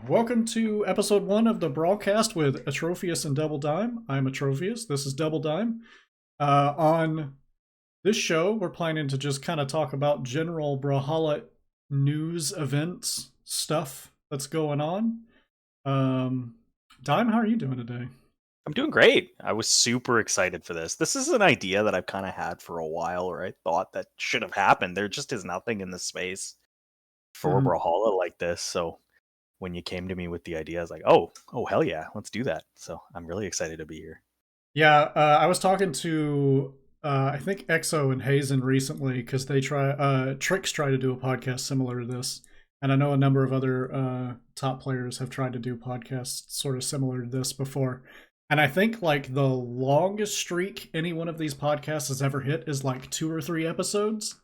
Welcome to episode 1 of the Brawlcast with Atrophius and Double Dime. I'm Atrophius. This is Double Dime. On this show, we're planning to just kind of talk about general Brawlhalla news, events, stuff that's going on. Dime, how are you doing today? I'm doing great. I was super excited for this. This is an idea that I've kind of had for a while, or I thought that should have happened. There just is nothing in the space for Mhm. Brawlhalla like this. So when you came to me with the idea, I was like, oh, hell yeah, let's do that. So I'm really excited to be here. Yeah, I was talking to I think Exo and Hazen recently because they Tricks try to do a podcast similar to this, and I know a number of other top players have tried to do podcasts sort of similar to this before. And I think like the longest streak any one of these podcasts has ever hit is like 2 or 3 episodes.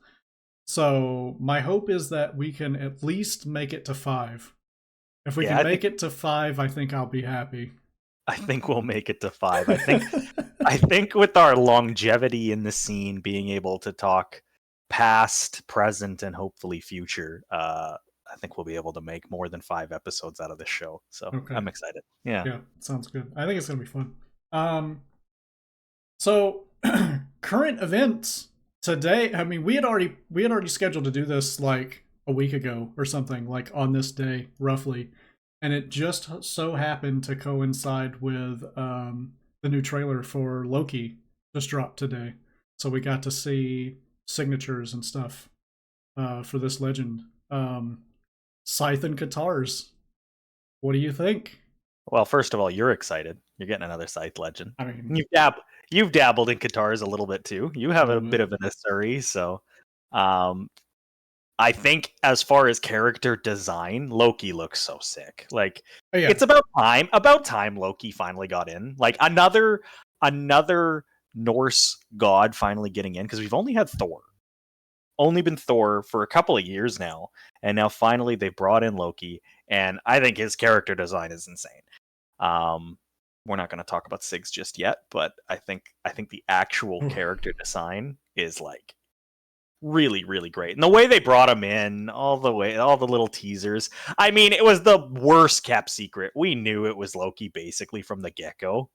So my hope is that we can at least make it to 5. If we Yeah, can make it to 5, I think I'll be happy. I think we'll make it to 5. I think with our longevity in the scene, being able to talk past, present, and hopefully future, I think we'll be able to make more than 5 episodes out of this show. So Okay. I'm excited. Yeah. Yeah, sounds good. I think it's gonna be fun. So current events today. I mean, we had already scheduled to do this like a week ago or something, like on this day roughly, and it just so happened to coincide with the new trailer for Loki just dropped today. So we got to see signatures and stuff for this legend. Scythe and Katars. What do you think? Well, first of all, you're excited. You're getting another Scythe legend. I mean, You've dabbled in Katars a little bit too. You a have a little bit bit. of an history, so um, I think as far as character design, Loki looks so sick. Like Oh yeah. it's about time Loki finally got in. Like another Norse god finally getting in, because we've only had Thor. Only been Thor for a couple of years now, and now finally they brought in Loki, and I think his character design is insane. Um, we're not going to talk about Sigs just yet, but I think the actual Oof. character design is like really really great, and the way they brought him in, all the little teasers. I mean, it was the worst kept secret. We knew it was Loki basically from the get go,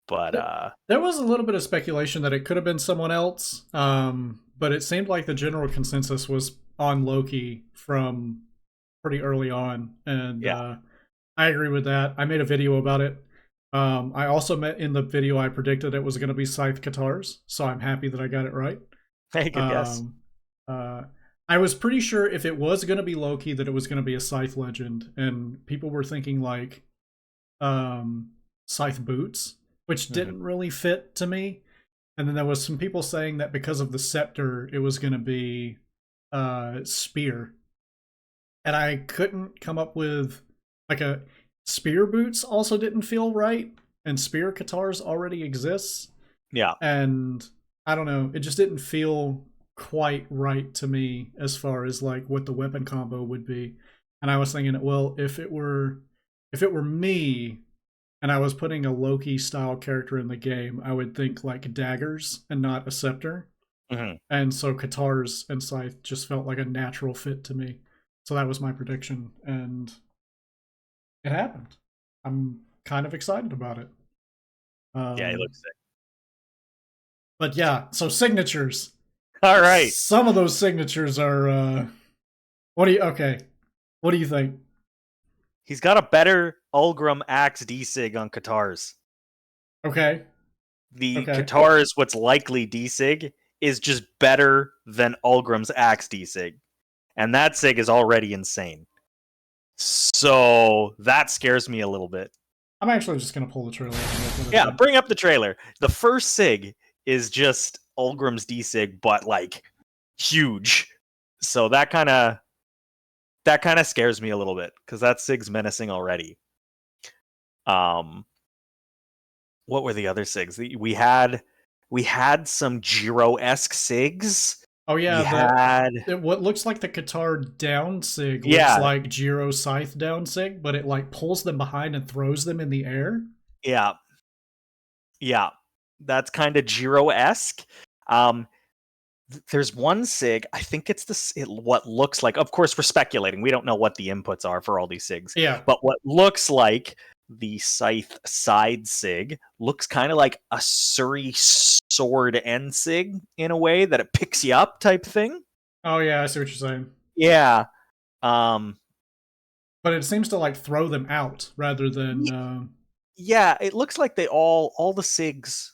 but There was a little bit of speculation that it could have been someone else, but it seemed like the general consensus was on Loki from pretty early on, and yeah, I agree with that. I made a video about it. I also met in the video I predicted it was going to be Scythe Katars, so I'm happy that I got it right. hey, good guess. Um, uh, I was pretty sure if it was going to be Loki that it was going to be a Scythe legend, and people were thinking like Scythe boots, which Hmm. didn't really fit to me. And then there was some people saying that because of the scepter, it was going to be spear, and I couldn't come up with like a spear boots. Also, didn't feel right, and spear Katars already exists, Yeah. and I don't know. It just didn't feel quite right to me as far as like what the weapon combo would be. And I was thinking, well, if it were me and I was putting a Loki style character in the game, I would think like daggers and not a scepter. Hmm. And so Katars and Scythe just felt like a natural fit to me. So that was my prediction, and it happened. I'm kind of excited about it. Yeah, he Um, looks sick. but yeah, so signatures. All right. Some of those signatures are. Okay? What do you think? He's got a better Ulgrim Axe D-Sig on Katars. Okay, The okay. Katars, what's likely D-Sig, is just better than Ulgrim's Axe D-Sig. And that Sig is already insane. So that scares me a little bit. I'm actually just gonna pull the trailer up and look what it Yeah, did. bring up the trailer. The first Sig is just Ulgrim's D-Sig, but like huge. So that kind of scares me a little bit, because that Sig's menacing already. Um, what were the other Sigs? We had some Jiro-esque Sigs. Oh We yeah, had what looks like the Qatar down sig looks yeah, like Jiro Scythe down sig, but it like pulls them behind and throws them in the air. yeah, yeah. That's kind of Jiro-esque. Um, There's one SIG. I think it's what looks like. Of course, we're speculating. We don't know what the inputs are for all these SIGs. Yeah. But what looks like the Scythe side SIG looks kind of like a Surrey sword end SIG in a way that it picks you up type thing. Oh yeah, I see what you're saying. Yeah. But it seems to like throw them out rather than. Yeah, it looks like they all the SIGs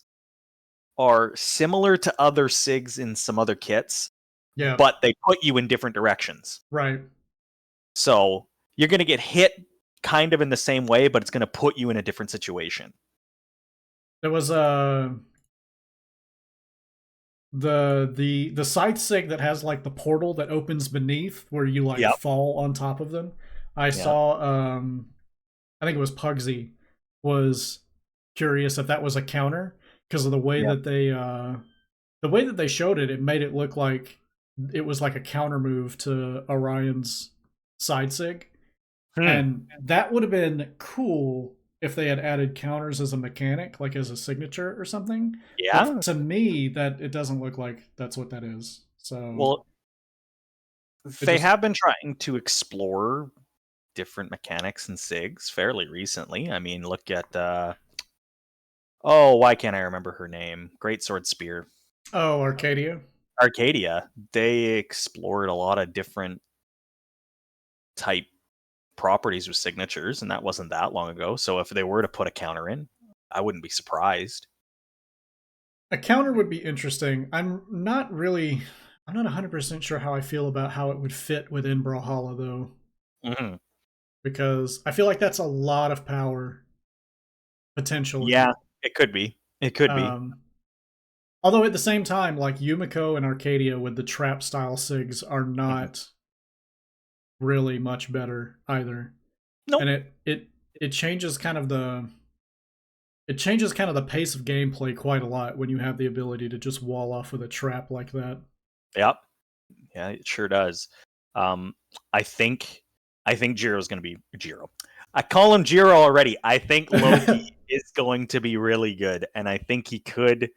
are similar to other SIGs in some other kits, Yeah. but they put you in different directions. Right. So you're going to get hit kind of in the same way, but it's going to put you in a different situation. There was the side sig that has like the portal that opens beneath where you like fall on top of them. I saw I think it was Pugsy was curious if that was a counter because of the way that they showed it. It made it look like it was like a counter move to Orion's side sig, and that would have been cool if they had added counters as a mechanic, like as a signature or something. Yeah. But to me, that it doesn't look like that's what that is. So well, they have been trying to explore different mechanics and SIGs fairly recently. I mean, look at why can't I remember her name? Great Sword Spear. Oh, Arcadia. Arcadia. They explored a lot of different type properties with signatures, and that wasn't that long ago. So if they were to put a counter in, I wouldn't be surprised. A counter would be interesting. I'm not 100% sure how I feel about how it would fit within Brawlhalla though. Mm-hmm. Because I feel like that's a lot of power potentially. Yeah, it could be. It could be. Although at the same time, like Yumiko and Arcadia with the trap style SIGs are not really much better either. Nope. And it changes kind of the pace of gameplay quite a lot when you have the ability to just wall off with a trap like that. Yep. Yeah, it sure does. I think Jiro's going to be Jiro. I call him Jiro already. I think Loki is going to be really good, and I think he could,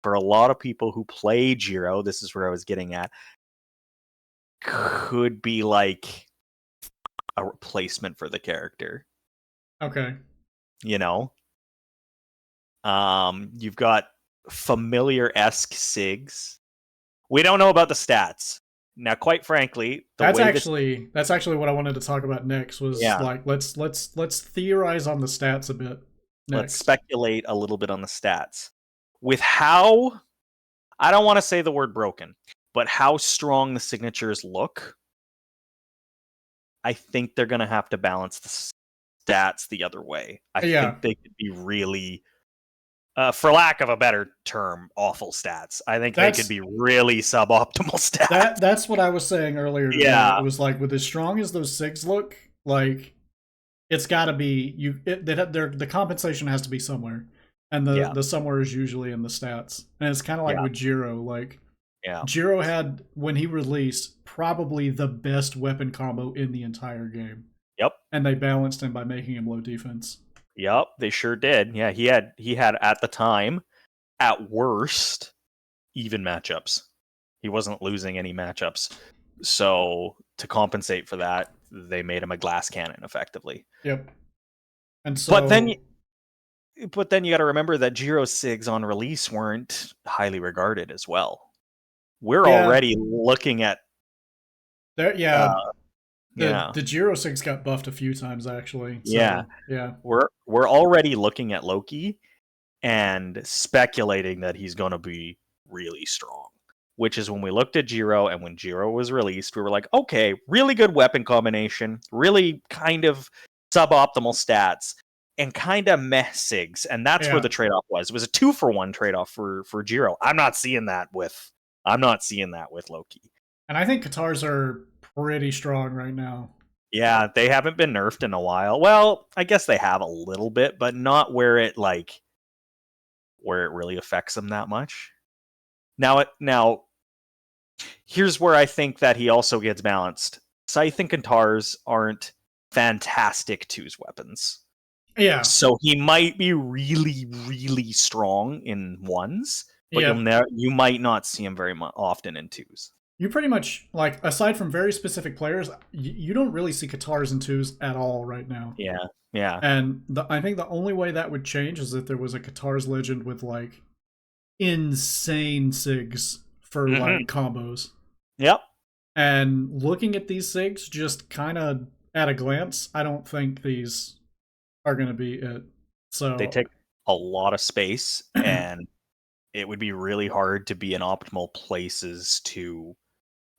for a lot of people who play Jiro, this is where I was getting at, could be like a replacement for the character. Okay. You know? You've got familiar-esque SIGs. We don't know about the stats. Now, quite frankly, that's actually what I wanted to talk about next. Was like let's theorize on the stats a bit. Let's speculate a little bit on the stats. With how, I don't want to say the word broken, but how strong the signatures look, I think they're going to have to balance the stats the other way. I think they could be really, for lack of a better term, awful stats. I think they could be really suboptimal stats. That's what I was saying earlier today. Yeah. It was like, with as strong as those SIGs look, like it's got to be the compensation has to be somewhere, and the somewhere is usually in the stats. And it's kind of like with Jiro, like Jiro had, when he released, probably the best weapon combo in the entire game. Yep. And they balanced him by making him low defense. Yep, they sure did. Yeah, he had at the time, at worst, even matchups. He wasn't losing any matchups. So to compensate for that, they made him a glass cannon effectively. Yep. And so But then you got to remember that Jiro SIGs on release weren't highly regarded as well. We're already looking at the Jiro SIGs got buffed a few times actually. So, yeah. We're already looking at Loki and speculating that he's going to be really strong. Which is when we looked at Jiro, and when Jiro was released, we were like, okay, really good weapon combination, really kind of suboptimal stats, and kind of meh SIGs. And that's where the trade-off was. It was a 2-for-1 trade-off for Jiro. I'm not seeing that with Loki. And I think Katars are pretty strong right now. Yeah, they haven't been nerfed in a while. Well, I guess they have a little bit, but not where it really affects them that much. Now, here's where I think that he also gets balanced. Scythe and Katars aren't fantastic 2s weapons. Yeah. So he might be really, really strong in 1s, but Yeah. you might not see him very often in twos. You pretty much, like, aside from very specific players, you don't really see Katars in twos at all right now. Yeah, yeah. And I think the only way that would change is if there was a Katars legend with, like, insane SIGs for, like, combos. Yep. And looking at these SIGs, just kind of at a glance, I don't think these are going to be it. So they take a lot of space, and it would be really hard to be in optimal places to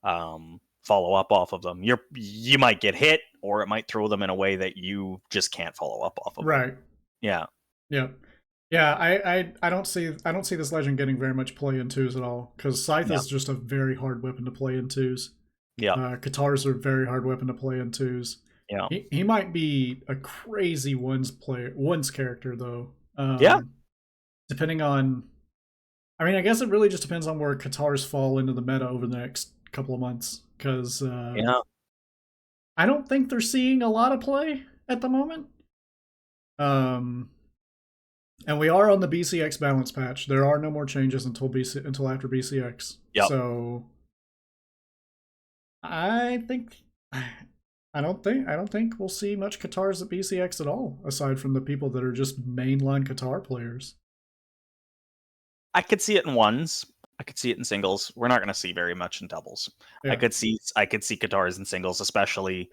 follow up off of them. You might get hit, or it might throw them in a way that you just can't follow up off of. Right. Them. Yeah. Yeah. Yeah, I don't see this legend getting very much play in twos at all, because Scythe is just a very hard weapon to play in twos. Yeah. Katars are a very hard weapon to play in twos. Yeah. He might be a crazy ones character though. Yeah. Depending on, I mean, I guess it really just depends on where Katars fall into the meta over the next couple of months, because I don't think they're seeing a lot of play at the moment. And we are on the BCX balance patch. There are no more changes until after BCX. Yep. So I don't think we'll see much Katars at BCX at all, aside from the people that are just mainline Katar players. I could see it in ones. I could see it in singles. We're not going to see very much in doubles. Yeah. I could see Katars in singles, especially.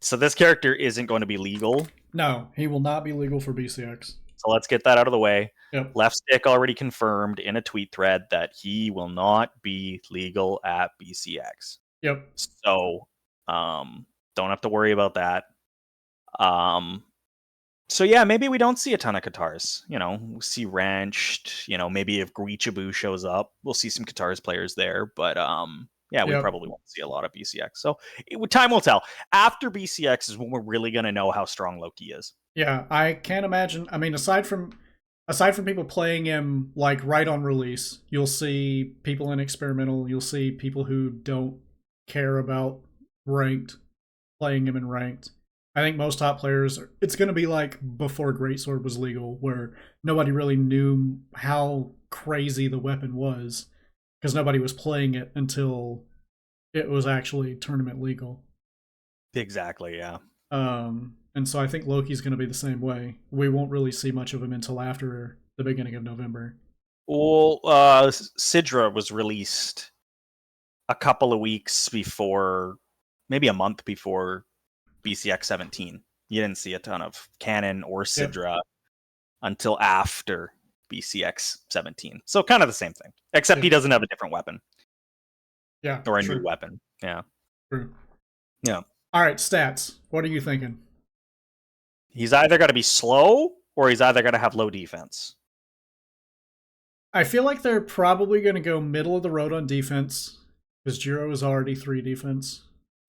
So this character isn't going to be legal. No, he will not be legal for BCX. So let's get that out of the way. Yep. Left Stick already confirmed in a tweet thread that he will not be legal at BCX. Yep. So don't have to worry about that. So yeah, maybe we don't see a ton of Katars. We'll see Wrenched. Maybe if Guichabu shows up, we'll see some Katars players there. But yeah, we probably won't see a lot of BCX. So time will tell. After BCX is when we're really going to know how strong Loki is. Yeah, I can't imagine. I mean, aside from people playing him like right on release, you'll see people in experimental. You'll see people who don't care about ranked playing him in ranked. I think most top players, it's going to be like before Greatsword was legal, where nobody really knew how crazy the weapon was, because nobody was playing it until it was actually tournament legal. Exactly, yeah. And so I think Loki's going to be the same way. We won't really see much of him until after the beginning of November. Well, Sidra was released a couple of weeks before, maybe a month before BCX 17. You didn't see a ton of Cannon or Sidra until after BCX 17. So kind of the same thing, except he doesn't have a different weapon. Yeah. Or a new weapon. Yeah. True. Yeah. All right, stats. What are you thinking? He's either got to be slow or he's either got to have low defense. I feel like they're probably going to go middle of the road on defense, because Jiro is already 3 defense.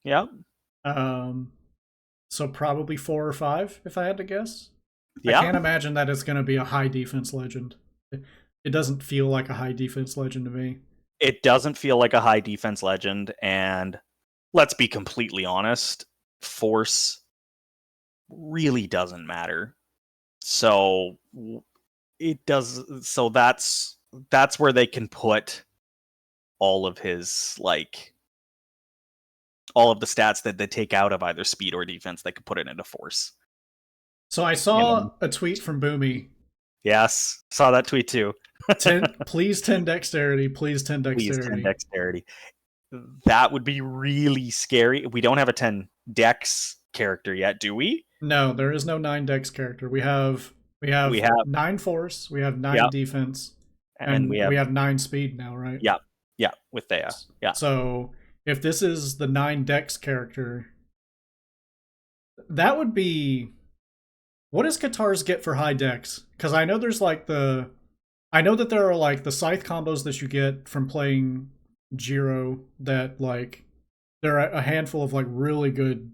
Yeah. So probably 4 or 5, if I had to guess. Yeah. I can't imagine that it's going to be a high defense legend. It doesn't feel like a high defense legend to me. It doesn't feel like a high defense legend, and let's be completely honest, force really doesn't matter. So it does. So that's where they can put all of his, like, all of the stats that they take out of either speed or defense. They could put it into force. So I saw a tweet from Boomy. Yes, saw that tweet too. Please 10 dexterity. Please 10 dexterity. Please 10 dexterity. That would be really scary. We don't have a 10 dex character yet, do we? No, there is no 9 dex character. We have 9 force. We have 9 defense, and we have 9 speed now, right? Yeah, with Thea. Yeah. So if this is the 9 dex character, that would be. What does Katars get for high dex? Because I know there's like I know that there are like the scythe combos that you get from playing Jiro, that like there are a handful of like really good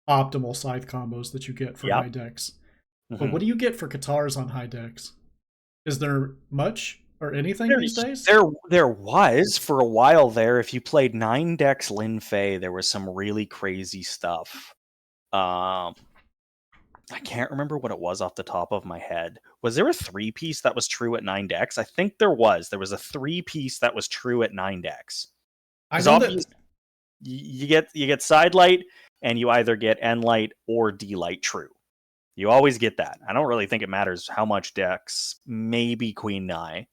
optimal scythe combos that you get for high dex. Mm-hmm. But what do you get for Katars on high dex? Is there much or anything these days? There was for a while there. If you played 9 dex Lin Fei, there was some really crazy stuff. I can't remember what it was off the top of my head. Was there a 3-piece that was true at 9 decks? I think there was. There was a 3-piece that was true at 9 decks. I Because know that. obviously you get side light, and you either get N light or D light true. You always get that. I don't really think it matters how much decks, maybe Queen Nai.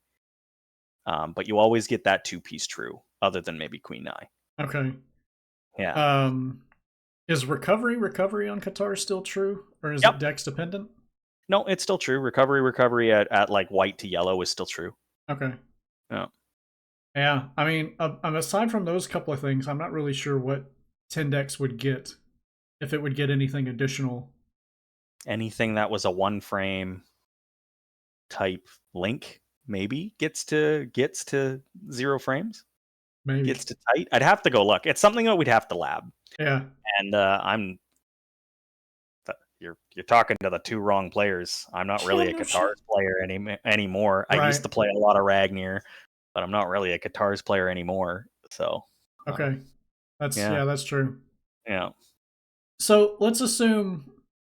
But you always get that 2-piece true, other than maybe Queen Nai. Okay. Yeah. Is recovery on Qatar still true, or is it dex dependent? No, it's still true. Recovery at like white to yellow is still true. Okay. Yeah. Yeah. I mean, aside from those couple of things, I'm not really sure what 10 decks would get, if it would get anything additional. Anything that was a 1-frame type link maybe gets to 0 frames. Maybe gets to tight. I'd have to go look. It's something that we'd have to lab. Yeah. And you're talking to the two wrong players. I'm not really a Qatar's player anymore. Right. I used to play a lot of Ragnar, but I'm not really a Qatar's player anymore. So okay, that's true. Yeah. So let's assume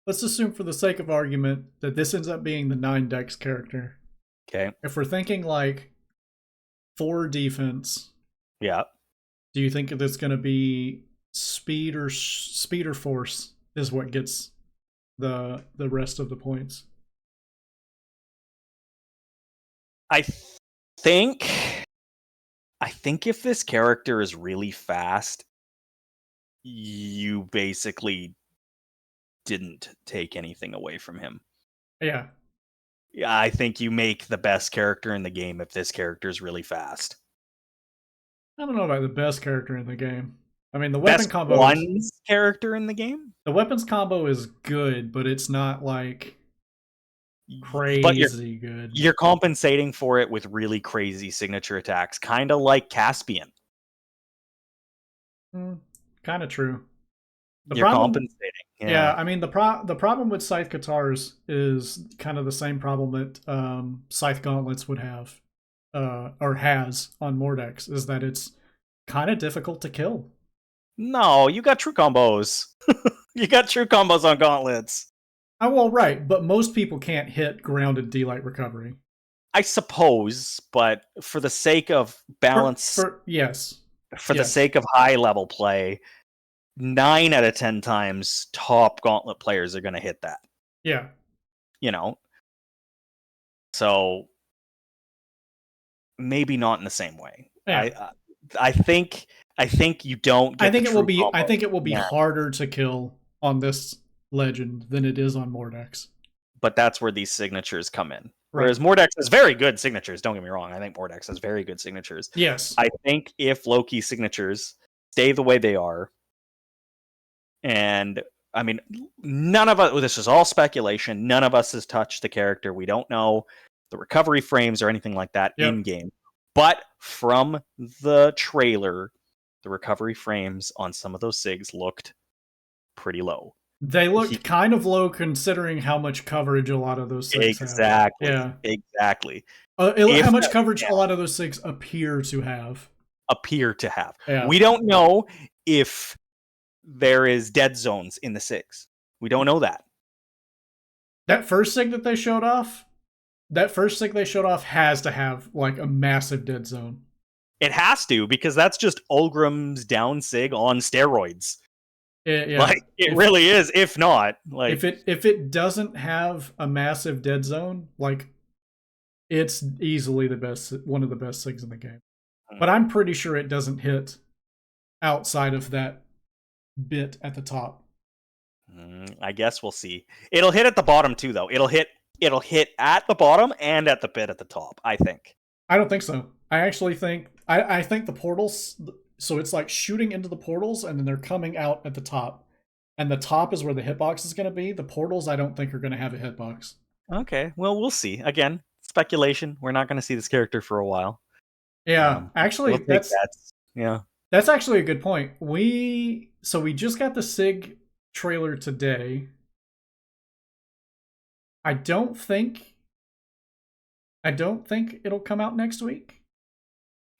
for the sake of argument that this ends up being the 9 decks character. Okay. If we're thinking like 4 defense, yeah. Do you think it's going to be speed or force is what gets the rest of the points? I think if this character is really fast, you basically didn't take anything away from him. Yeah. Yeah, I think you make the best character in the game if this character is really fast. I don't know about the best character in the game. I mean, the best weapon combo character in the game? The weapons combo is good, but it's not like crazy but good. You're compensating for it with really crazy signature attacks, kind of like Caspian. Kind of true. You're compensating. Yeah, I mean the problem with Scythe Guitars is kind of the same problem that Scythe Gauntlets would have, or has on Mordex, is that it's kind of difficult to kill. No, you got true combos. You got true combos on Gauntlets. Oh, well, right, but most people can't hit grounded D-Light recovery. I suppose, but for the sake of balance, yes. For the sake of high-level play, 9 out of 10 times top Gauntlet players are going to hit that. Yeah. You know? So, maybe not in the same way. Yeah. I think you don't get I think it will be harder to kill on this legend than it is on Mordex. But that's where these signatures come in. Right. Whereas Mordex has very good signatures, don't get me wrong. I think Mordex has very good signatures. Yes. I think if Loki signatures stay the way they are, and I mean, none of us, this is all speculation, none of us has touched the character. We don't know the recovery frames or anything like that in game. But from the trailer, the recovery frames on some of those SIGs looked pretty low. They looked kind of low considering how much coverage a lot of those SIGs have. Yeah. Exactly. How much coverage a lot of those SIGs appear to have. Yeah. We don't know if there is dead zones in the SIGs. We don't know that. That first SIG that they showed off has to have like a massive dead zone. It has to, because that's just Ulgrim's down SIG on steroids. Yeah. Like it really is. If not, like if it doesn't have a massive dead zone, like it's easily one of the best SIGs in the game. But I'm pretty sure it doesn't hit outside of that bit at the top. I guess we'll see. It'll hit at the bottom too, though. It'll hit at the bottom and at the bit at the top, I think. I don't think so. I actually think I think the portals, so it's like shooting into the portals and then they're coming out at the top. And the top is where the hitbox is going to be. The portals I don't think are going to have a hitbox. Okay, well, we'll see. Again, speculation. We're not going to see this character for a while. Yeah, actually, that's actually a good point. We just got the SIG trailer today. I don't think it'll come out next week.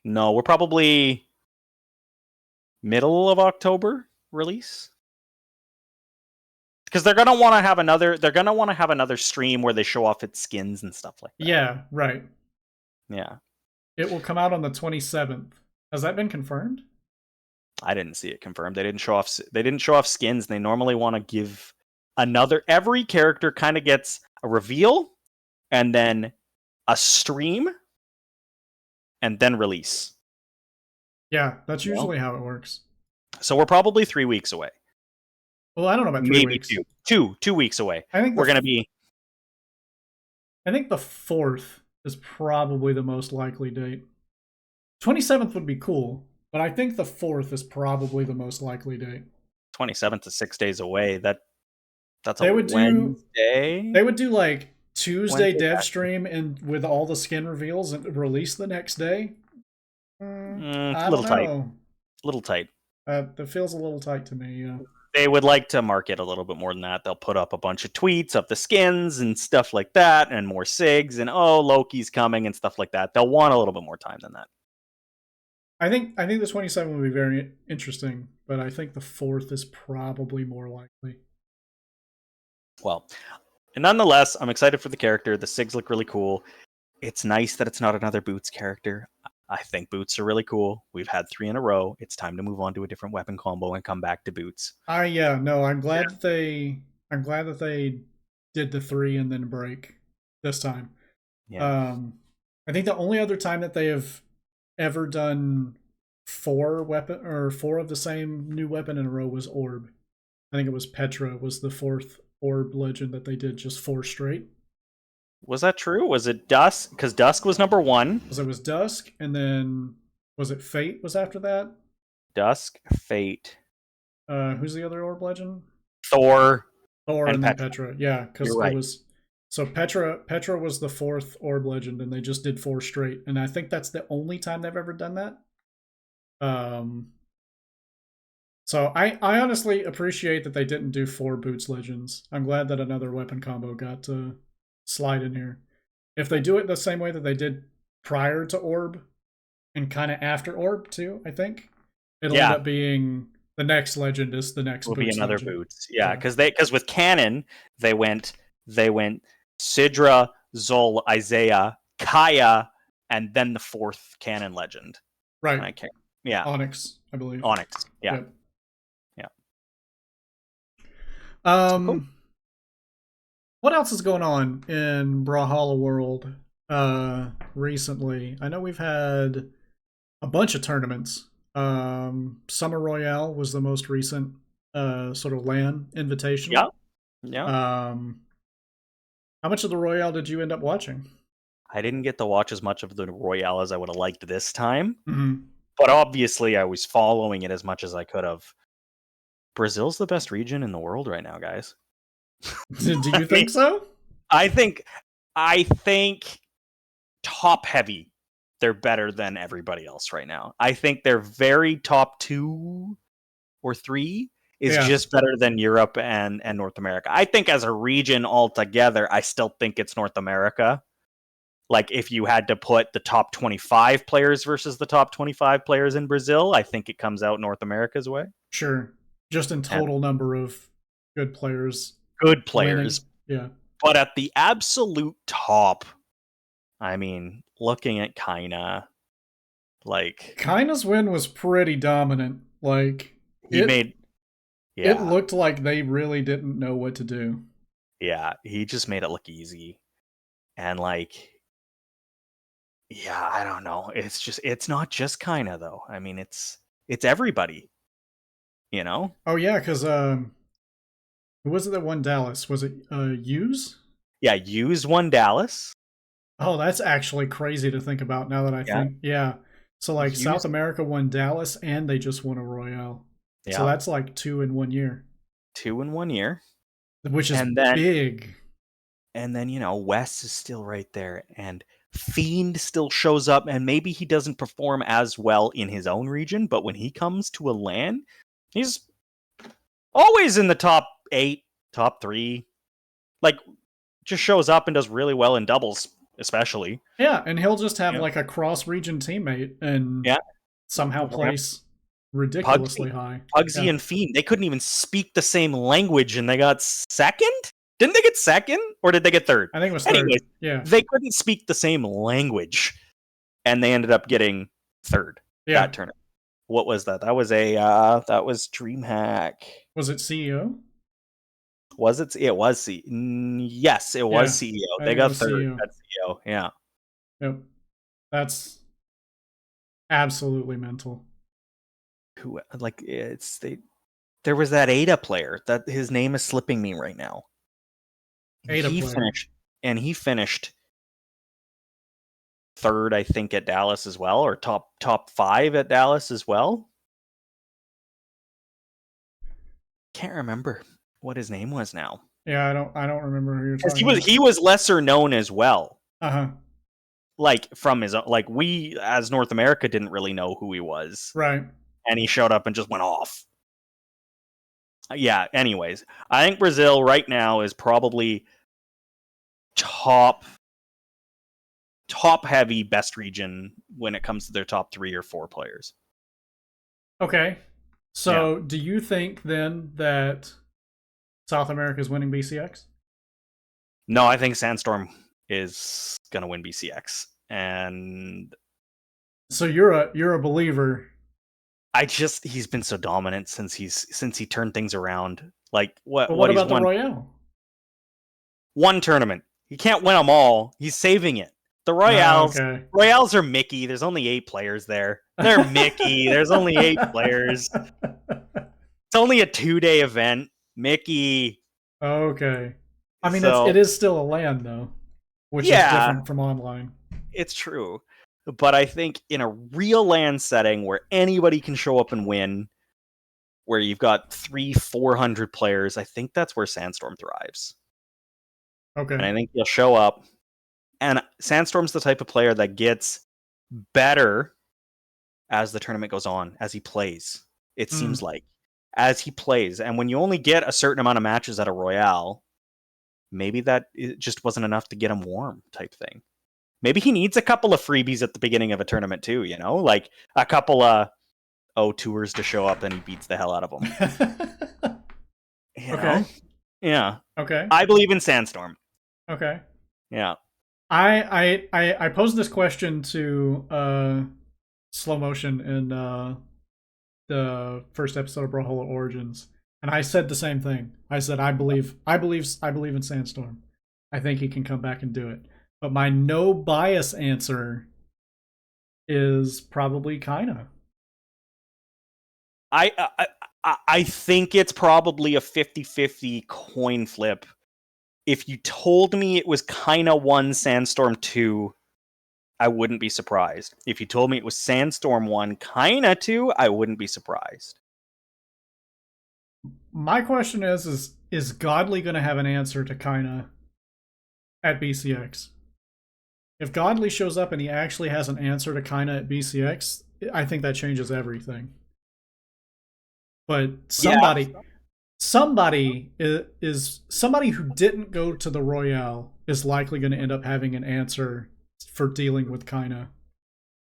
No, we're probably middle of October release. because they're gonna want to have another. They're gonna want to have another stream where they show off its skins and stuff like that. Yeah, right. Yeah. It will come out on the 27th. Has that been confirmed? I didn't see it confirmed. They didn't show off. They didn't show off skins. They normally want to give another. Every character kind of gets a reveal, and then a stream, and then release. Yeah, that's usually how it works. So we're probably 3 weeks away. Well, I don't know about 3 weeks. Maybe 2 weeks away. I think we're going to be. I think the 4th is probably the most likely date. 27th would be cool, but I think the 4th is probably the most likely date. 27th is 6 days away. That's a Wednesday. They would do like Tuesday dev stream and with all the skin reveals and release the next day. A little tight. A little tight. That feels a little tight to me. Yeah. They would like to market a little bit more than that. They'll put up a bunch of tweets of the skins and stuff like that, and more SIGs, and Loki's coming and stuff like that. They'll want a little bit more time than that. I think the 27th would be very interesting, but I think the 4th is probably more likely. Well, nonetheless, I'm excited for the character. The SIGs look really cool. It's nice that it's not another Boots character. I think Boots are really cool. We've had 3 in a row. It's time to move on to a different weapon combo and come back to Boots. I'm glad that they did the 3 and then break this time. Yeah. I think the only other time that they have ever done 4 of the same new weapon in a row was Orb. I think it was Petra was the 4th Orb legend that they did just 4 straight. Was that true? Was it Dusk? Because Dusk was number 1. Because it was Dusk, and then was it Fate was after that? Dusk, Fate. Who's the other Orb legend? Thor, and then Petra. Yeah, because it was. So Petra was the 4th Orb legend, and they just did 4 straight, and I think that's the only time they've ever done that. So I honestly appreciate that they didn't do 4 Boots legends. I'm glad that another weapon combo got to slide in here. If they do it the same way that they did prior to Orb and kind of after Orb too, I think it'll end up being the next legend is the next. Will Boots be another legend. Boots, because with Canon they went Sidra, Zol, Isaiah, Kaya, and then the 4th Canon legend. Right. Onyx, I believe. Onyx. Yeah. Yep. Yeah. Cool. What else is going on in Brawlhalla world recently? I know we've had a bunch of tournaments. Summer Royale was the most recent sort of LAN invitation. Yeah. How much of the Royale did you end up watching? I didn't get to watch as much of the Royale as I would have liked this time. Mm-hmm. But obviously I was following it as much as I could have. Brazil's the best region in the world right now, guys. Do you think so? I think top heavy, they're better than everybody else right now. I think they're very top 2 or 3 is just better than Europe and North America. I think as a region altogether, I still think it's North America. Like if you had to put the top 25 players versus the top 25 players in Brazil, I think it comes out North America's way. Sure. Just in total number of good players. Good players. Winning. Yeah. But at the absolute top, I mean, looking at Kaina, like Kaina's win was pretty dominant. Like it looked like they really didn't know what to do. Yeah, he just made it look easy. And like I don't know. It's not just Kaina though. I mean, it's everybody. You know? Oh yeah, because who was it that won Dallas? Was it Hughes? Yeah, Hughes won Dallas. Oh, that's actually crazy to think about now that I think. Yeah. So like Hughes, South America won Dallas and they just won a Royale. Yeah. So that's like 2 in 1 year. 2 in 1 year. Which is big. And then, Wes is still right there. And Fiend still shows up. And maybe he doesn't perform as well in his own region. But when he comes to a LAN, he's always in the top 8, top 3. Like, just shows up and does really well in doubles, especially. Yeah, and he'll just have like a cross-region teammate and somehow place ridiculously high. Pugsy and Fiend, they couldn't even speak the same language, and they got second? Didn't they get second? Or did they get third? I think it was Anyways, third. Yeah. they couldn't speak the same language, and they ended up getting third that tournament. What was that? That was DreamHack. Was it CEO? Was it? It was yes, it was CEO. They got third CEO. At CEO. Yeah. Yep. That's absolutely mental. Who there was that Ada player that his name is slipping me right now. He finished third, I think, at Dallas as well, or top 5 at Dallas as well. Can't remember what his name was now. Yeah, I don't remember who you're talking about. He was lesser known as well. Uh-huh. Like from his like we as North America didn't really know who he was. Right. And he showed up and just went off. Yeah, anyways, I think Brazil right now is probably top heavy best region when it comes to their top 3 or 4 players. Okay. So, do you think then that South America is winning BCX? No, I think Sandstorm is going to win BCX. And so you're a believer. He's been so dominant since he turned things around. Like what about the Royale? One tournament. He can't win them all. He's saving it. The Royales, Royales are Mickey. There's only 8 players there. They're Mickey. There's only 8 players. It's only a 2-day event. Mickey. Okay. I mean, it is still a LAN though, which is different from online. It's true. But I think in a real LAN setting where anybody can show up and win, where you've got 300-400 players, I think that's where Sandstorm thrives. Okay. And I think he'll show up. And Sandstorm's the type of player that gets better as the tournament goes on, as he plays. It seems like. As he plays. And when you only get a certain amount of matches at a Royale, maybe that it just wasn't enough to get him warm type thing. Maybe he needs a couple of freebies at the beginning of a tournament too, you know? Like a couple of tours to show up and he beats the hell out of them. Okay. Yeah. Okay. I believe in Sandstorm. Okay. Yeah. I posed this question to Slow Motion in the first episode of Brawlhalla Origins, and I said the same thing. I said I believe in Sandstorm. I think he can come back and do it. But my no bias answer is probably Kaina. I think it's probably a 50-50 coin flip. If you told me it was Kaina 1, Sandstorm 2, I wouldn't be surprised. If you told me it was Sandstorm 1, Kaina 2, I wouldn't be surprised. My question is Godly going to have an answer to Kaina at BCX? If Godly shows up and he actually has an answer to Kaina at BCX, I think that changes everything. But somebody who didn't go to the Royale is likely going to end up having an answer for dealing with Kaina.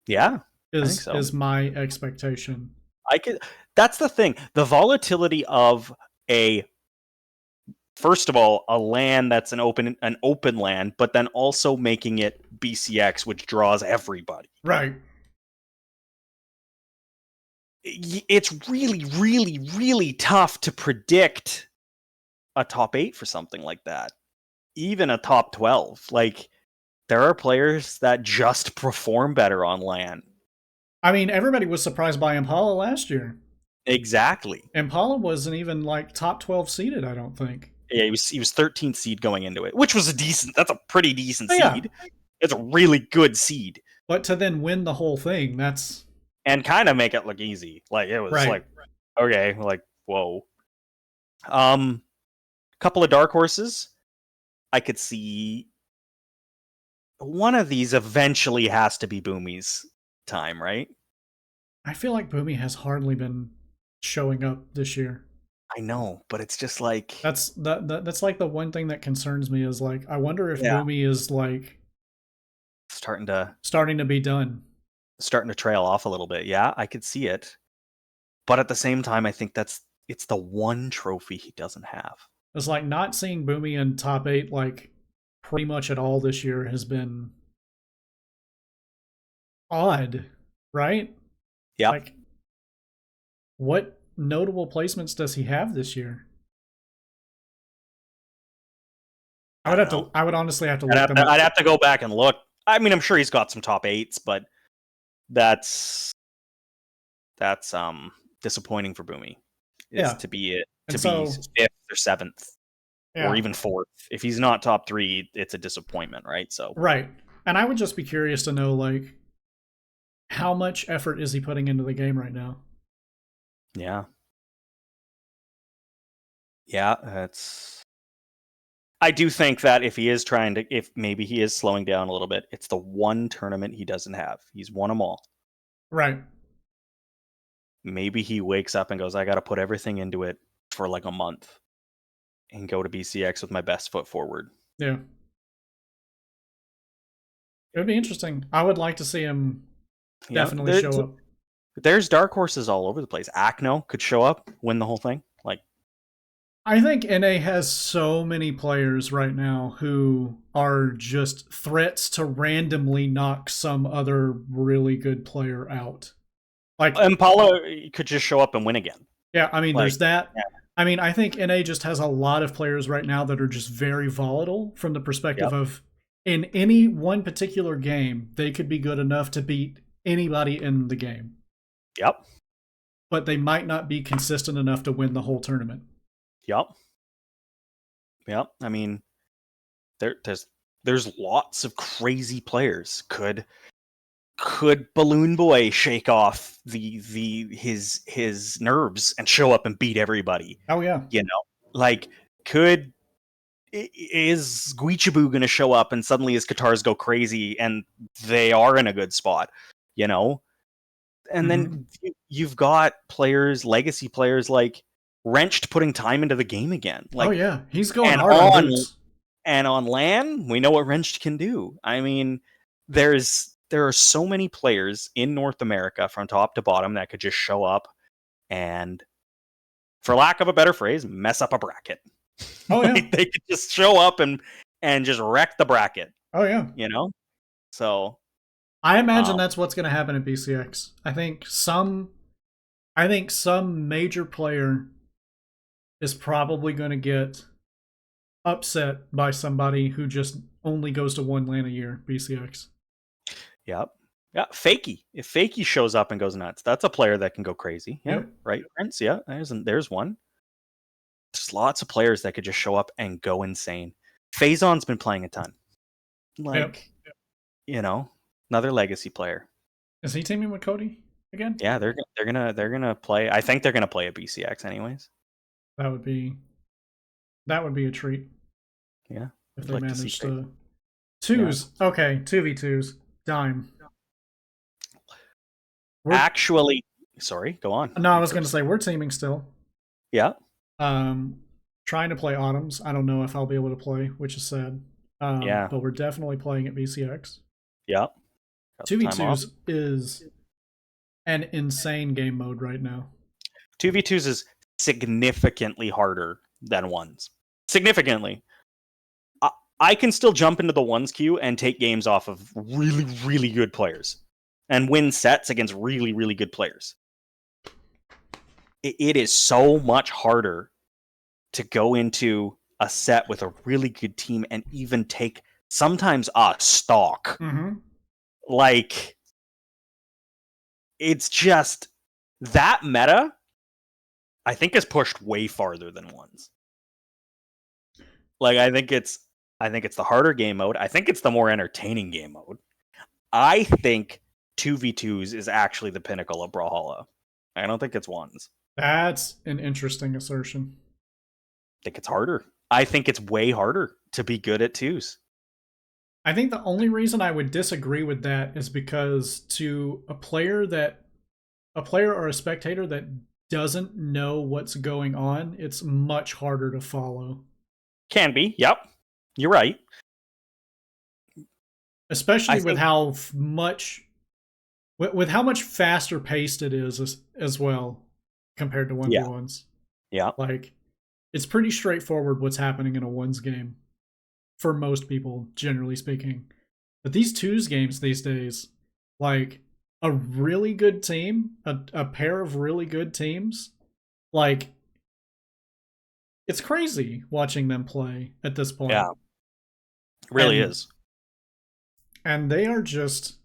Yeah, is my expectation. That's the thing. The volatility of first of all, a LAN that's an open LAN, but then also making it BCX, which draws everybody. Right. It's really, really, really tough to predict a top 8 for something like that. Even a top 12. Like, there are players that just perform better on LAN. I mean, everybody was surprised by Impala last year. Exactly. Impala wasn't even like top 12 seeded, I don't think. Yeah, he was 13th seed going into it, which was that's a pretty decent seed. It's a really good seed. But to then win the whole thing, that's... And kind of make it look easy. Like, it was okay, like, whoa. Couple of dark horses. I could see one of these eventually has to be Boomy's time, right? I feel like Boomy has hardly been showing up this year. I know, but it's just like that's like the one thing that concerns me is like I wonder if Boomy is like starting to be done. Starting to trail off a little bit. Yeah, I could see it. But at the same time, I think it's the one trophy he doesn't have. It's like not seeing Boomy in top 8 like pretty much at all this year has been odd, right? Yep. Like, what notable placements does he have this year? I would honestly have to look them up. I'd have to go back and look. I mean, I'm sure he's got some top 8s, but that's disappointing for Boomy. To be be 5th or 7th. Yeah. Or even 4th. If he's not top 3, it's a disappointment, right? So right. And I would just be curious to know, like, how much effort is he putting into the game right now? Yeah. Yeah, I do think that if maybe he is slowing down a little bit, it's the one tournament he doesn't have. He's won them all. Right. Maybe he wakes up and goes, I got to put everything into it for like a month and go to BCX with my best foot forward. Yeah. It would be interesting. I would like to see him definitely show up. There's dark horses all over the place. Akno could show up, win the whole thing. Like, I think NA has so many players right now who are just threats to randomly knock some other really good player out. Like Impala could just show up and win again. Yeah, I mean, there's that. Yeah. I mean, I think NA just has a lot of players right now that are just very volatile from the perspective of in any one particular game, they could be good enough to beat anybody in the game. Yep. But they might not be consistent enough to win the whole tournament. Yep. I mean, there's lots of crazy players. Could Balloon Boy shake off his nerves and show up and beat everybody? Oh yeah. Like is Guichibu going to show up and suddenly his guitars go crazy and they are in a good spot? And then you've got legacy players like Wrenched putting time into the game again. Like, oh yeah, he's going hard on boots. And on LAN, we know what Wrenched can do. I mean, there are so many players in North America from top to bottom that could just show up and, for lack of a better phrase, mess up a bracket. Oh yeah, they could just show up and just wreck the bracket. Oh yeah, So I imagine that's what's going to happen at BCX. I think some major player is probably going to get upset by somebody who just only goes to one LAN a year, BCX. Yep. Yeah, Fakey. If Fakey shows up and goes nuts, that's a player that can go crazy. Yeah, right, Prince? Yeah, there's one. There's lots of players that could just show up and go insane. Phazon's been playing a ton. Another legacy player. Is he teaming with Cody again? Yeah, they're gonna play. I think they're gonna play at BCX anyways. That would be a treat. Yeah, if they managed to twos. Yeah. Okay, 2v2s. Dime. Actually, sorry, go on. No, I was going to say we're teaming still. Yeah. Trying to play Autumns. I don't know if I'll be able to play, which is sad. But we're definitely playing at BCX. Yeah. 2v2s is an insane game mode right now. 2v2s is significantly harder than ones. Significantly. I can still jump into the ones queue and take games off of really, really good players and win sets against really, really good players. It is so much harder to go into a set with a really good team and even take sometimes a stock. Mm-hmm. Like, it's just that meta, I think, is pushed way farther than ones. Like, I think it's the harder game mode. I think it's the more entertaining game mode. I think 2v2s is actually the pinnacle of Brawlhalla. I don't think it's ones. That's an interesting assertion. I think it's harder. I think it's way harder to be good at twos. I think the only reason I would disagree with that is because to a player or a spectator that doesn't know what's going on, it's much harder to follow. Can be. Yep. You're right. Especially with how much faster paced it is as well. compared to Yeah. 1v1s. Yeah. Like, it's pretty straightforward what's happening in a ones game for most people, generally speaking. But these twos games these days, like a really good team, a pair of really good teams, like it's crazy watching them play at this point. Yeah. It really is. And they are just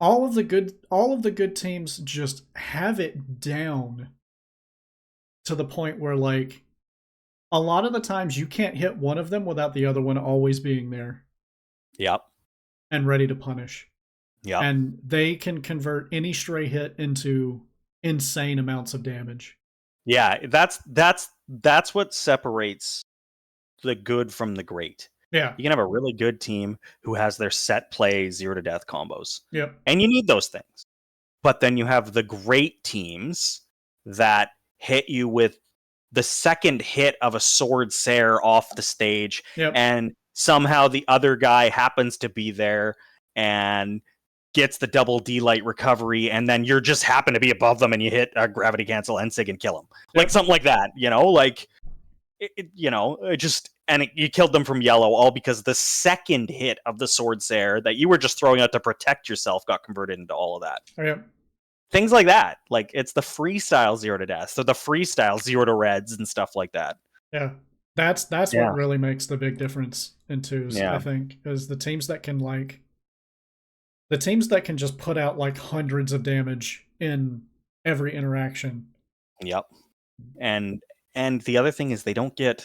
all of the good teams just have it down to the point where like a lot of the times you can't hit one of them without the other one always being there. Yep. And ready to punish. Yep. And they can convert any stray hit into insane amounts of damage. Yeah, that's what separates the good from the great. Yeah. You can have a really good team who has their set play 0 to death combos. Yep. And you need those things. But then you have the great teams that hit you with the second hit of a sword Sair off the stage, and somehow the other guy happens to be there and gets the double D-light recovery, and then you're just happen to be above them and you hit a gravity cancel Ensig and kill them. Like something like that, you know? Like, you killed them from yellow all because the second hit of the sword Sair that you were just throwing out to protect yourself got converted into all of that. Yep. Things like that. Like, it's the freestyle 0 to death, so the freestyle 0 to reds and stuff like that. Yeah. That's what really makes the big difference in twos, I think, is the teams that can just put out like hundreds of damage in every interaction. Yep. And the other thing is the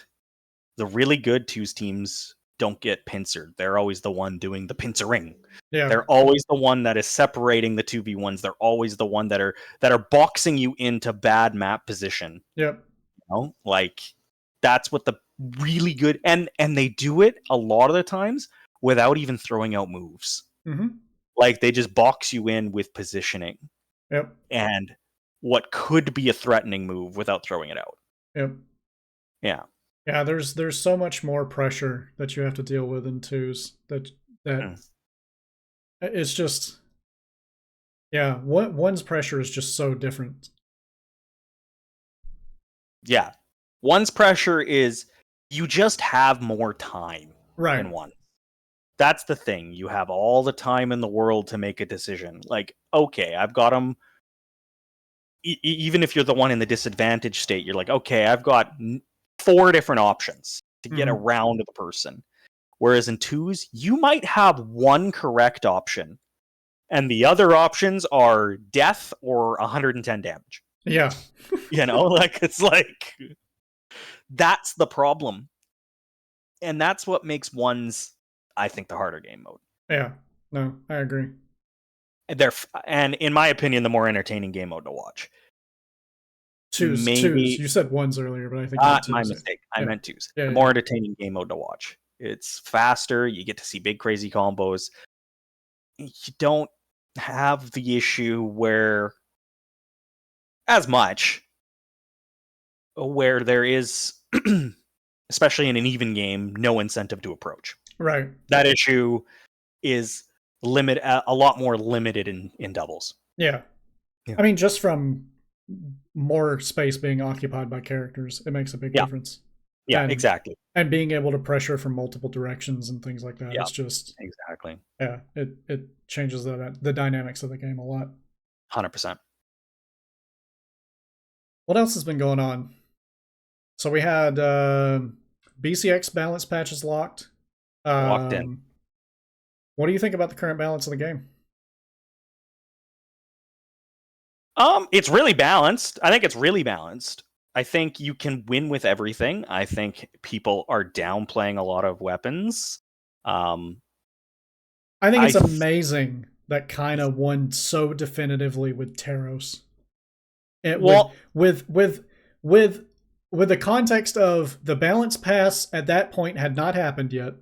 really good twos teams don't get pincered. They're always the one doing the pincering. Yeah. They're always the one that is separating the 2v1s. They're always the one that are boxing you into bad map position. Yep. You know? Like, that's what the really good, and they do it a lot of the times without even throwing out moves. Mm-hmm. Like, they just box you in with positioning. Yep. And what could be a threatening move without throwing it out. Yep. Yeah. Yeah, there's so much more pressure that you have to deal with in twos that it's just, yeah, one's pressure is just so different. Yeah. One's pressure is you just have more time in one. That's the thing. You have all the time in the world to make a decision. Like, okay, I've got them. Even if you're the one in the disadvantaged state, you're like, okay, I've got 4 different options to get around the person. Whereas in twos, you might have one correct option, and the other options are death or 110 damage. Yeah. You know, like, it's like, that's the problem. And that's what makes ones, I think, the harder game mode. Yeah. No, I agree. And in my opinion, the more entertaining game mode to watch. Twos. You said ones earlier, but I think twos. My mistake. I meant twos. The more entertaining game mode to watch. It's faster. You get to see big, crazy combos. You don't have the issue where there is, especially in an even game, no incentive to approach. Right. That issue is a lot more limited in doubles. Yeah. I mean, just from more space being occupied by characters, it makes a big difference. Yeah, exactly. And being able to pressure from multiple directions and things like that. It's just exactly. Yeah, it changes the dynamics of the game a lot. 100%. What else has been going on? So we had BCX balance patches locked. Locked in. What do you think about the current balance of the game? It's really balanced. I think it's really balanced. I think you can win with everything. I think people are downplaying a lot of weapons. I think it's amazing that Kaina won so definitively with Taros. With the context of the balance pass at that point had not happened yet.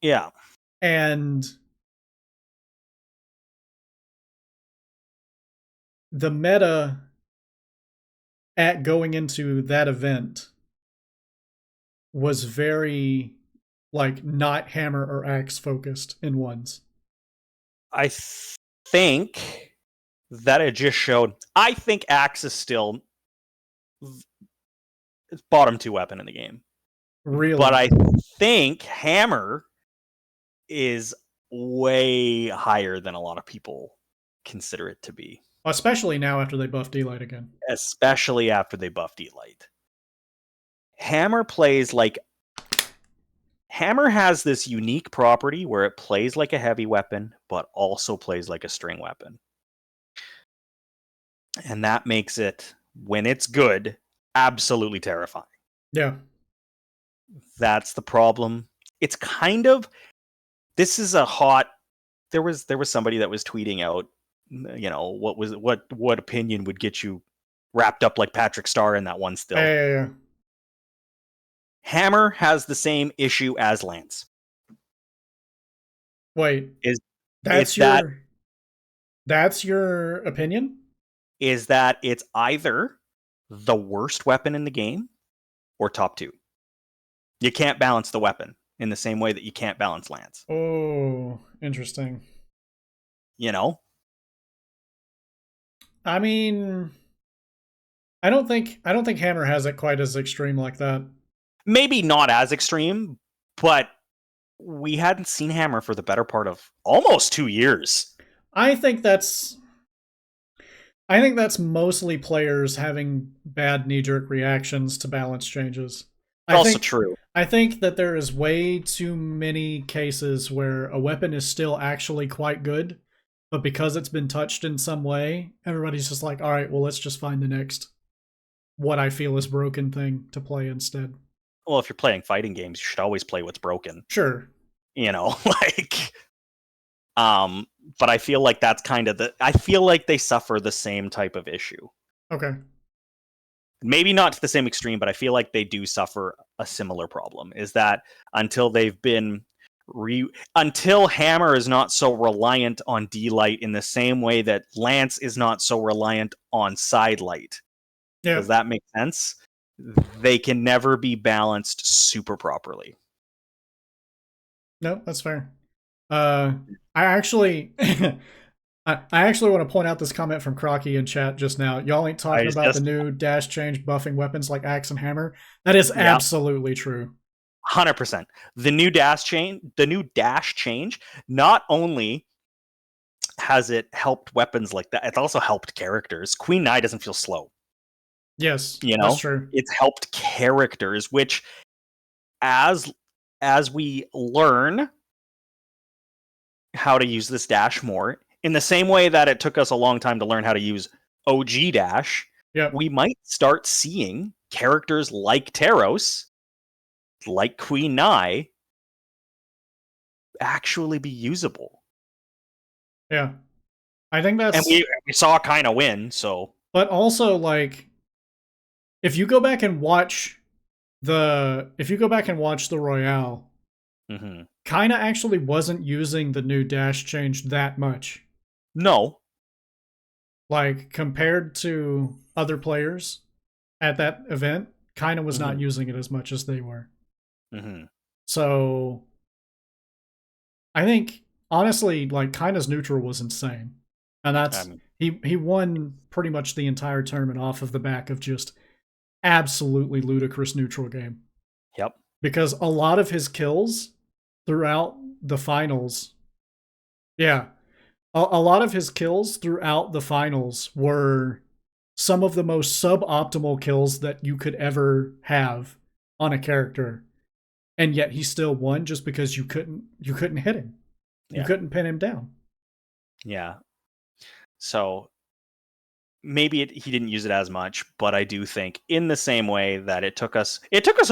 Yeah. And the meta at going into that event was very not hammer or axe focused in ones. I think that it just showed. I think Axe is still bottom 2 weapon in the game. Really? But I think Hammer is way higher than a lot of people consider it to be. Especially now after they buffed D-Light again. Especially after they buffed D-Light. Hammer plays like... Hammer has this unique property where it plays like a heavy weapon, but also plays like a string weapon. And that makes it, when it's good, absolutely terrifying. Yeah. That's the problem. It's kind of... This is a hot... There was somebody that was tweeting out, what opinion would get you wrapped up like Patrick Starr in that one still. Yeah. Hammer has the same issue as Lance. Wait, that's your opinion? Is that it's either the worst weapon in the game or top 2. You can't balance the weapon in the same way that you can't balance Lance. Oh, interesting. I mean, I don't think Hammer has it quite as extreme like that. Maybe not as extreme, but we hadn't seen Hammer for the better part of almost 2 years. I think that's mostly players having bad knee-jerk reactions to balance changes. Also true. I think that there is way too many cases where a weapon is still actually quite good, but because it's been touched in some way, everybody's just like, all right, well, let's just find the next what I feel is broken thing to play instead. Well, if you're playing fighting games, you should always play what's broken. Sure. But I feel like that's kind of I feel like they suffer the same type of issue. Okay. Maybe not to the same extreme, but I feel like they do suffer a similar problem. Is that until they've been until Hammer is not so reliant on D-Light in the same way that Lance is not so reliant on Side Light. Yeah. Does that make sense? They can never be balanced super properly. No, that's fair. I actually I actually want to point out this comment from Crocky in chat just now. Y'all ain't talking about the new dash change buffing weapons like Axe and Hammer. That is absolutely true. 100%. The new dash change, not only has it helped weapons like that, it's also helped characters. Queen Nai doesn't feel slow. Yes, that's true. It's helped characters, which as we learn how to use this dash more, in the same way that it took us a long time to learn how to use OG dash, we might start seeing characters like Taros, like Queen Nai, actually be usable. Yeah. I think that's... And we saw kind of win, so... But also, like, if you go back and watch the Royale, kind of actually wasn't using the new dash change that much. No. Like, compared to other players at that event, kind of was not using it as much as they were. So, I think, honestly, like, Kina's neutral was insane. And that's... He won pretty much the entire tournament off of the back of just absolutely ludicrous neutral game. Yep. Because a lot of his kills throughout the finals... Yeah. A lot of his kills throughout the finals were some of the most suboptimal kills that you could ever have on a character. And yet he still won just because you couldn't hit him. You couldn't pin him down. Yeah. So maybe he didn't use it as much, but I do think in the same way that it took us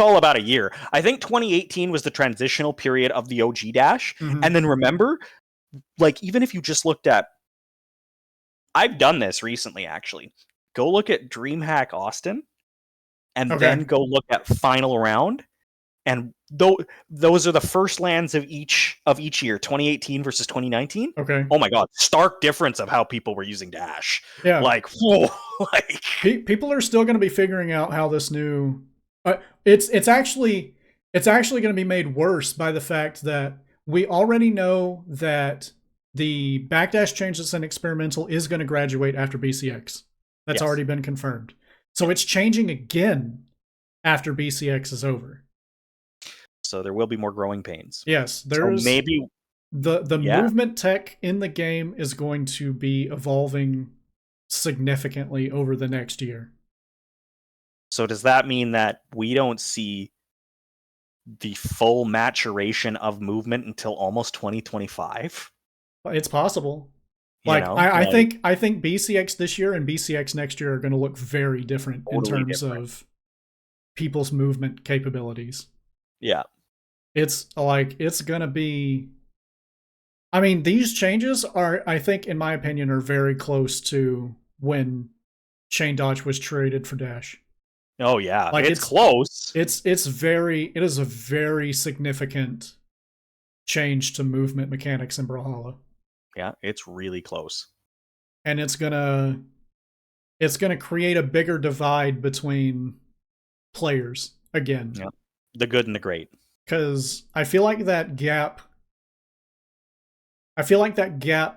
all about a year. I think 2018 was the transitional period of the OG dash. And then remember, like, even if you just looked at, I've done this recently, actually. Go look at DreamHack Austin and then go look at Final Round. And those are the first lands of each year, 2018 versus 2019. Okay. Oh my God, stark difference of how people were using dash. Yeah. Like, whoa, like people are still going to be figuring out how this new. It's actually going to be made worse by the fact that we already know that the backdash change that's an experimental is going to graduate after BCX. That's Yes. already been confirmed. So it's changing again after BCX is over. So there will be more growing pains. Yes, So there's maybe the yeah. movement tech in the game is going to be evolving significantly over the next year. So does that mean that we don't see the full maturation of movement until almost 2025? It's possible. You Like know, I like think BCX this year and BCX next year are going to look very different in totally terms different. of people's movement capabilities. Yeah. It's like it's going to be. I mean, these changes are, I think, in my opinion, are very close to when Chain Dodge was traded for Dash. Oh yeah, Like it's close. it is a very significant change to movement mechanics in Brawlhalla. Yeah, it's really close. And it's gonna create a bigger divide between players again. Yeah. The good and the great. Because I feel like that gap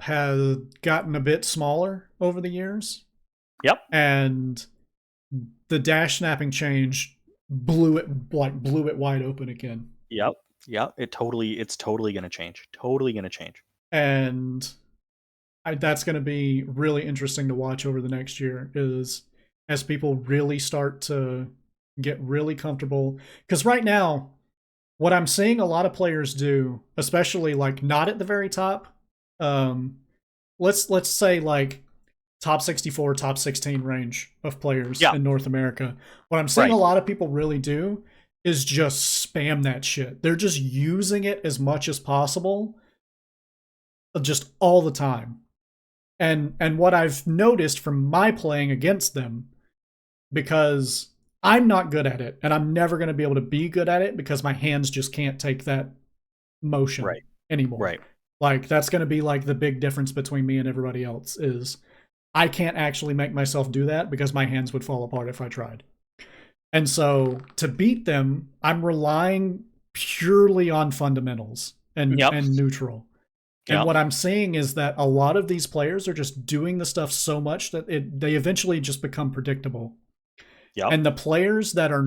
has gotten a bit smaller over the years. Yep. And the dash snapping change blew it wide open again. Yep. It's totally gonna change. Totally gonna change. And that's going to be really interesting to watch over the next year, is as people really start to get really comfortable. Because right now, what I'm seeing a lot of players do, especially like not at the very top, let's say like top 64, top 16 range of players in North America. What I'm seeing a lot of people really do is just spam that shit. They're just using it as much as possible, just all the time. And what I've noticed from my playing against them, because I'm not good at it, and I'm never going to be able to be good at it because my hands just can't take that motion anymore. Right. Like that's going to be like the big difference between me and everybody else is I can't actually make myself do that because my hands would fall apart if I tried. And so to beat them, I'm relying purely on fundamentals and neutral. And what I'm seeing is that a lot of these players are just doing the stuff so much that they eventually just become predictable. And the players that are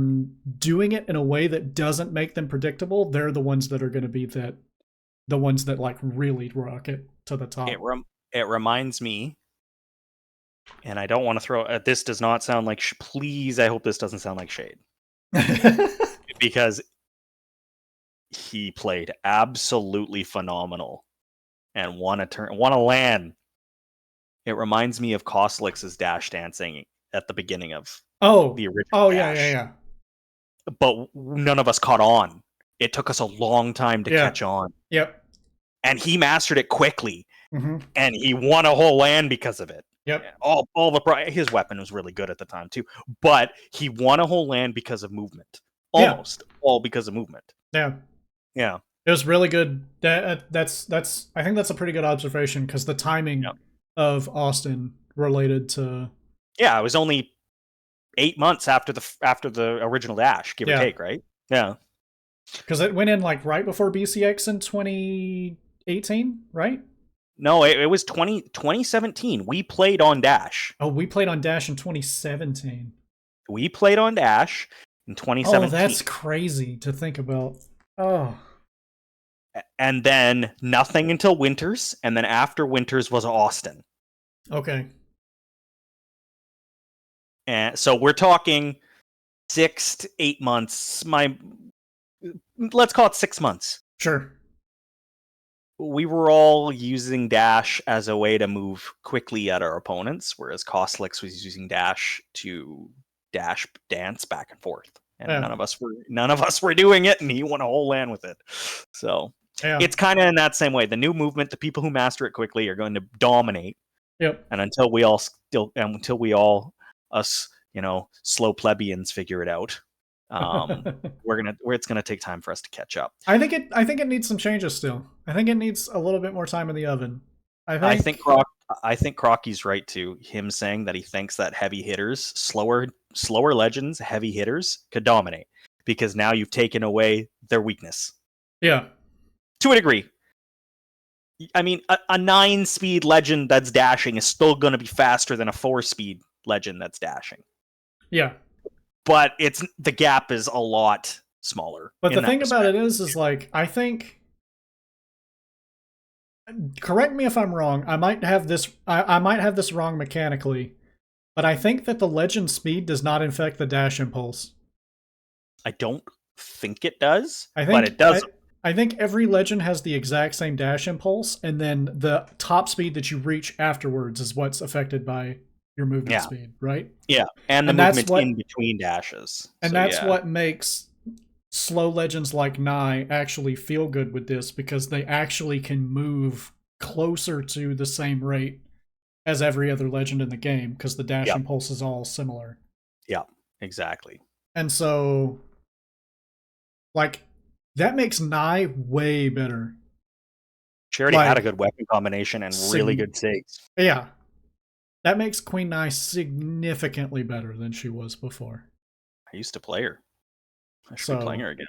doing it in a way that doesn't make them predictable, they're the ones that are going to be the ones that like really rock it to the top. It reminds me, and I don't want to throw. This does not sound like. Please, I hope this doesn't sound like shade, because he played absolutely phenomenal and won a LAN. It reminds me of Koslix's dash dancing at the beginning of the original dash. Yeah. But none of us caught on. It took us a long time to catch on. Yep. And he mastered it quickly. And he won a whole LAN because of it. Yep. His weapon was really good at the time too. But he won a whole LAN because of movement. Almost all because of movement. Yeah. Yeah. It was really good. That's I think that's a pretty good observation, because the timing of Austin related to it was only 8 months after the original dash, give or take, right? Yeah. Because it went in like right before BCX in 2018, right? No, it was 2017. We played on Dash. Oh, we played on Dash in 2017. We played on Dash in 2017. Oh, that's crazy to think about. Oh. And then nothing until Winters, and then after Winters was Austin. Okay. And so we're talking 6 to 8 months. Let's call it 6 months. Sure. We were all using Dash as a way to move quickly at our opponents, whereas Koslix was using Dash to dance back and forth. And none of us were doing it, and he won a whole LAN with it. So it's kind of in that same way. The new movement, the people who master it quickly are going to dominate. Yep. And until we all us, slow plebeians figure it out, it's gonna take time for us to catch up. I think it needs some changes still. I think it needs a little bit more time in the oven. I think Crocky's right too. Him saying that he thinks that heavy hitters, slower legends, heavy hitters could dominate, because now you've taken away their weakness. Yeah. To a degree. I mean, a 9-speed legend that's dashing is still going to be faster than a 4-speed legend that's dashing. Yeah. But the gap is a lot smaller. But the thing about it is like, I think, correct me if I'm wrong, I might have this wrong mechanically, but I think that the legend speed does not affect the dash impulse. I don't think it does, but it does. I think every legend has the exact same dash impulse, and then the top speed that you reach afterwards is what's affected by your movement speed, right? Yeah, and the movement in between dashes. And that's what makes slow legends like Nye actually feel good with this, because they actually can move closer to the same rate as every other legend in the game, because the dash impulse is all similar. Yeah, exactly. And so, like, that makes Nye way better. She already had a good weapon combination and really good saves. Yeah. That makes Queen Nye significantly better than she was before. I used to play her. I should be playing her again.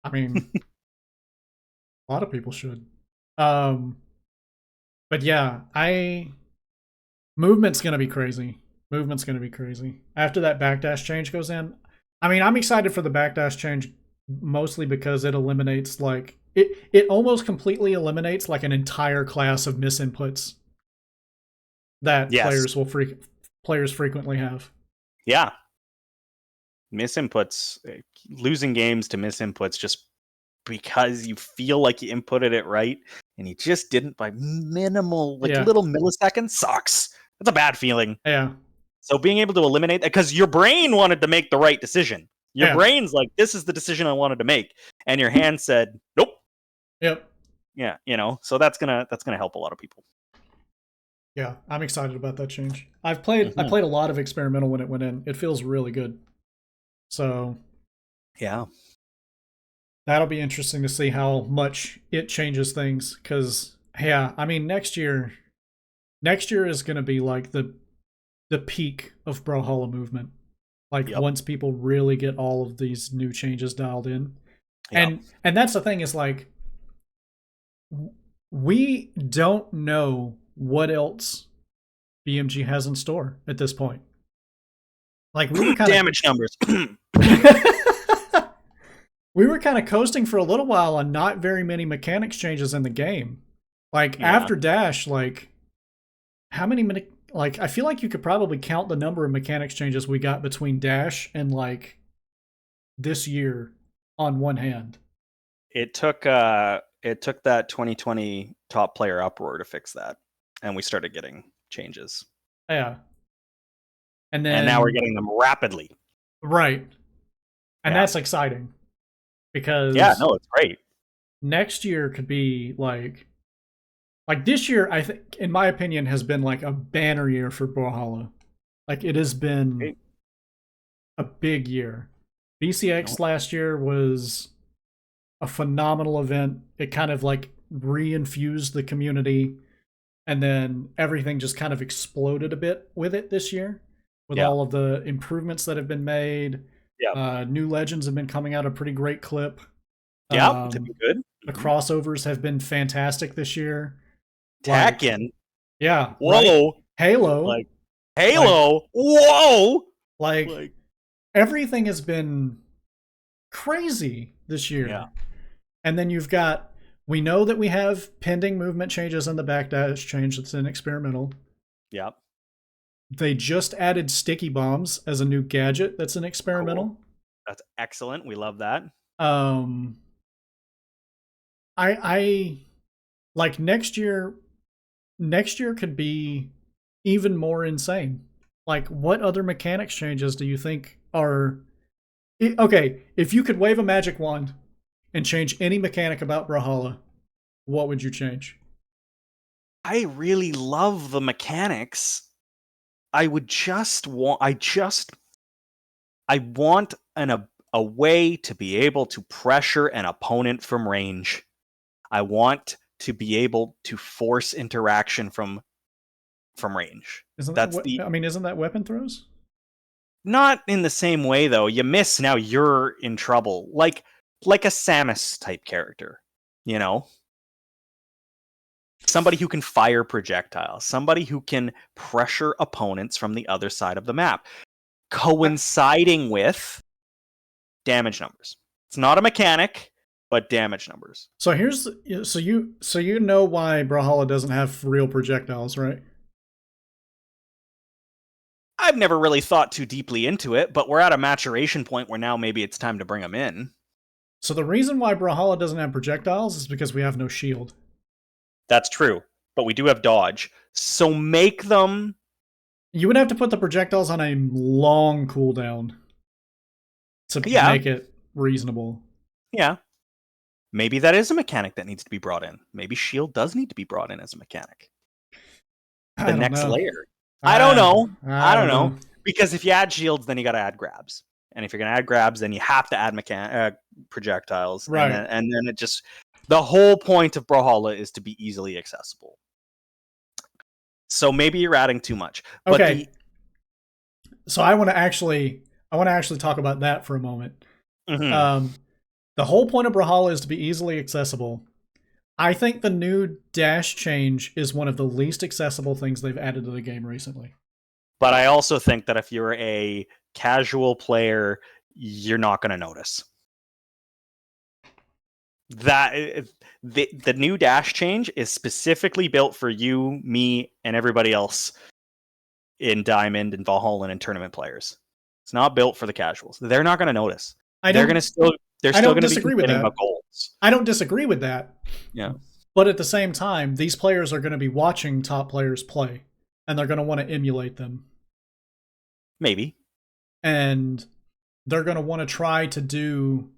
I mean, a lot of people should. But yeah, movement's gonna be crazy. Movement's gonna be crazy. After that backdash change goes in, I mean, I'm excited for the backdash change mostly because it eliminates, like, it almost completely eliminates like an entire class of misinputs that players frequently have. Yeah. Misinputs, losing games to misinputs just because you feel like you inputted it right and you just didn't by minimal, little milliseconds, sucks. That's a bad feeling. Yeah. So being able to eliminate that, because your brain wanted to make the right decision. Your brain's like, this is the decision I wanted to make, and your hand said, nope. Yep. Yeah, so that's gonna help a lot of people. Yeah, I'm excited about that change. I played a lot of experimental when it went in. It feels really good. So yeah, that'll be interesting to see how much it changes things. Because I mean, next year is going to be like the peak of Brawlhalla movement. Like, once people really get all of these new changes dialed in, and that's the thing, is like, we don't know what else BMG has in store at this point. Like, we were kind damage numbers. We were kind of coasting for a little while on not very many mechanics changes in the game. Like, after Dash, like, how many like, I feel like you could probably count the number of mechanics changes we got between Dash and, like, this year on one hand. It took that 2020 top player uproar to fix that, and we started getting changes. Yeah. And now we're getting them rapidly. Right. And that's exciting. Because it's great. Next year could be like this year, I think, in my opinion, has been like a banner year for Brawlhalla. Like, it has been a big year. BCX last year was a phenomenal event. It kind of like re-infused the community, and then everything just kind of exploded a bit with it this year, with all of the improvements that have been made. New legends have been coming out a pretty great clip. It's been good. The crossovers have been fantastic this year. Tekken. Yeah. Whoa. Right? Halo. Halo. Whoa. Like, everything has been crazy this year. Yeah. And then we know that we have pending movement changes in the backdash change that's in experimental. Yep. They just added sticky bombs as a new gadget that's an experimental. Cool. That's excellent. We love that. I like, next year could be even more insane. Like, what other mechanics changes do you think are okay? If you could wave a magic wand and change any mechanic about Brawlhalla, what would you change? I really love the mechanics. I want a way to be able to pressure an opponent from range. I want to be able to force interaction from range. Isn't that weapon throws? Not in the same way, though. You miss, now you're in trouble. Like a Samus type character, somebody who can fire projectiles, somebody who can pressure opponents from the other side of the map, coinciding with damage numbers. It's not a mechanic, but damage numbers. So you know why Brawlhalla doesn't have real projectiles, right? I've never really thought too deeply into it, but we're at a maturation point where now maybe it's time to bring them in. So the reason why Brawlhalla doesn't have projectiles is because we have no shield. That's true, but we do have dodge. So make them... You would have to put the projectiles on a long cooldown to make it reasonable. Yeah. Maybe that is a mechanic that needs to be brought in. Maybe shield does need to be brought in as a mechanic. The next layer. I don't know. I don't know. Because if you add shields, then you got to add grabs. And if you're going to add grabs, then you have to add projectiles. Right. And then it just... The whole point of Brawlhalla is to be easily accessible. So maybe you're adding too much. Okay. So I want to actually talk about that for a moment. Mm-hmm. The whole point of Brawlhalla is to be easily accessible. I think the new dash change is one of the least accessible things they've added to the game recently. But I also think that if you're a casual player, you're not going to notice. That the new dash change is specifically built for you, me, and everybody else in Diamond and Valhalla and tournament players. It's not built for the casuals. They're not going to notice. They're still going to be complaining about goals. I don't disagree with that. Yeah. But at the same time, these players are going to be watching top players play, and they're going to want to emulate them. Maybe. And they're going to want to try to do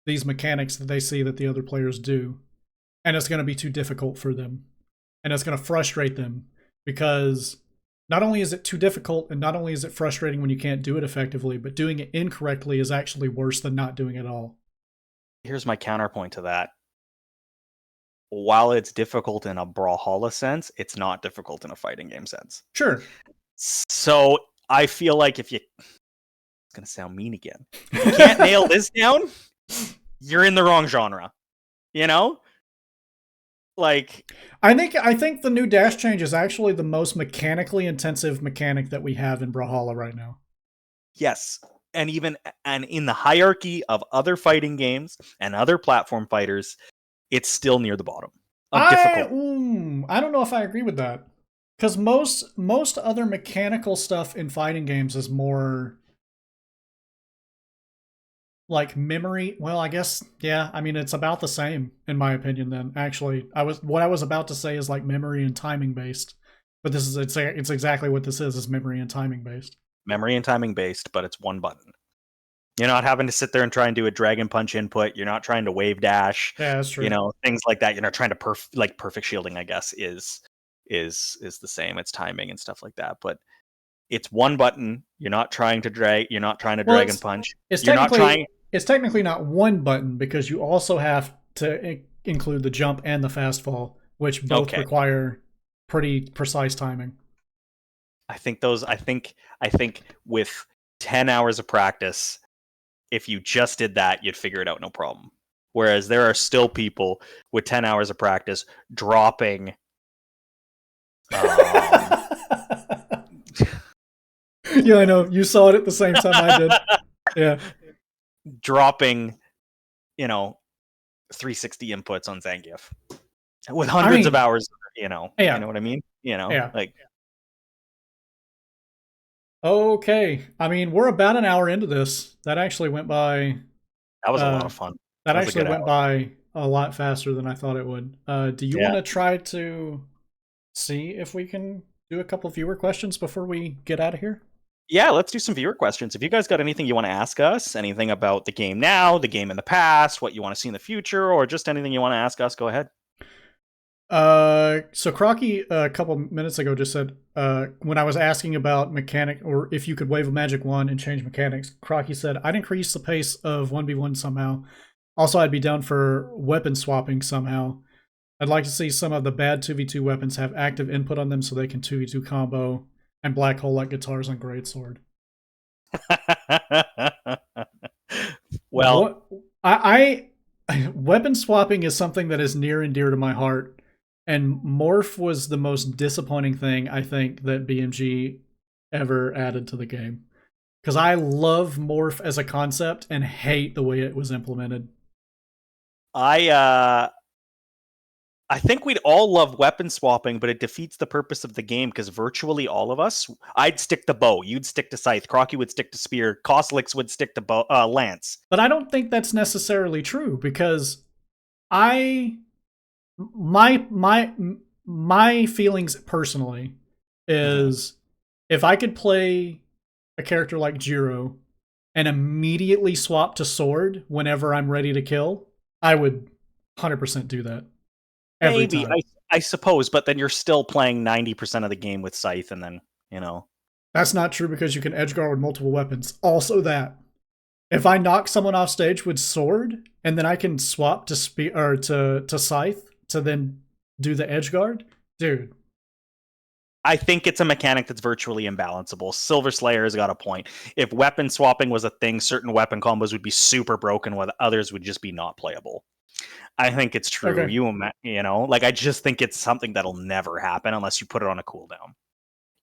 these mechanics that they see that the other players do. And it's going to be too difficult for them. And it's going to frustrate them because not only is it too difficult and not only is it frustrating when you can't do it effectively, but doing it incorrectly is actually worse than not doing it at all. Here's my counterpoint to that. While it's difficult in a Brawlhalla sense, it's not difficult in a fighting game sense. Sure. So I feel like if you... It's going to sound mean again. If you can't nail this down... You're in the wrong genre, you know? Like, I think the new dash change is actually the most mechanically intensive mechanic that we have in Brawlhalla right now. Yes, and in the hierarchy of other fighting games and other platform fighters, it's still near the bottom of difficulty. I don't know if I agree with that, because most other mechanical stuff in fighting games is more like memory. Well, I guess, yeah. I mean, it's about the same in my opinion. Then actually, what I was about to say is like memory and timing based, but it's exactly what this is memory and timing based. Memory and timing based, but it's one button. You're not having to sit there and try and do a dragon punch input. You're not trying to wave dash. Yeah, that's true. You know, things like that. You're not trying to perfect shielding. I guess is the same. It's timing and stuff like that, but. It's one button. You're not trying to drag. You're not trying to dragon punch. You're not trying. It's technically not one button because you also have to include the jump and the fast fall, which both require pretty precise timing. I think with 10 hours of practice, if you just did that, you'd figure it out no problem. Whereas there are still people with 10 hours of practice dropping. Yeah, I know. You saw it at the same time I did. Yeah. Dropping, 360 inputs on Zangief with hundreds of hours, you know what I mean? Like. Okay. I mean, we're about an hour into this. That actually went by. That was a lot of fun. That actually went by a lot faster than I thought it would. Do you want to try to see if we can do a couple viewer questions before we get out of here? Yeah, let's do some viewer questions. If you guys got anything you want to ask us, anything about the game now, the game in the past, what you want to see in the future, or just anything you want to ask us, go ahead. So Crocky a couple minutes ago just said, when I was asking about mechanic or if you could wave a magic wand and change mechanics, Crocky said, I'd increase the pace of 1v1 somehow. Also, I'd be down for weapon swapping somehow. I'd like to see some of the bad 2v2 weapons have active input on them so they can 2v2 combo and black hole like guitars on Greatsword. Well, I weapon swapping is something that is near and dear to my heart And Morph was the most disappointing thing I think that BMG ever added to the game. Because I love Morph as a concept and hate the way it was implemented. I think we'd all love weapon swapping, but it defeats the purpose of the game because virtually all of us, I'd stick to bow, you'd stick to scythe, Crocky would stick to spear, Koslix would stick to lance. But I don't think that's necessarily true because my feelings personally is if I could play a character like Jiro and immediately swap to sword whenever I'm ready to kill, I would 100% do that. Maybe, I suppose, but then you're still playing 90% of the game with scythe, and then, you know. That's not true because you can edgeguard with multiple weapons. Also that. If I knock someone off stage with sword, and then I can swap to to scythe to then do the edgeguard, dude. I think it's a mechanic that's virtually imbalanceable. Silver Slayer has got a point. If weapon swapping was a thing, certain weapon combos would be super broken, while others would just be not playable. I think it's true. Okay. You know, like I just think it's something that'll never happen unless you put it on a cooldown.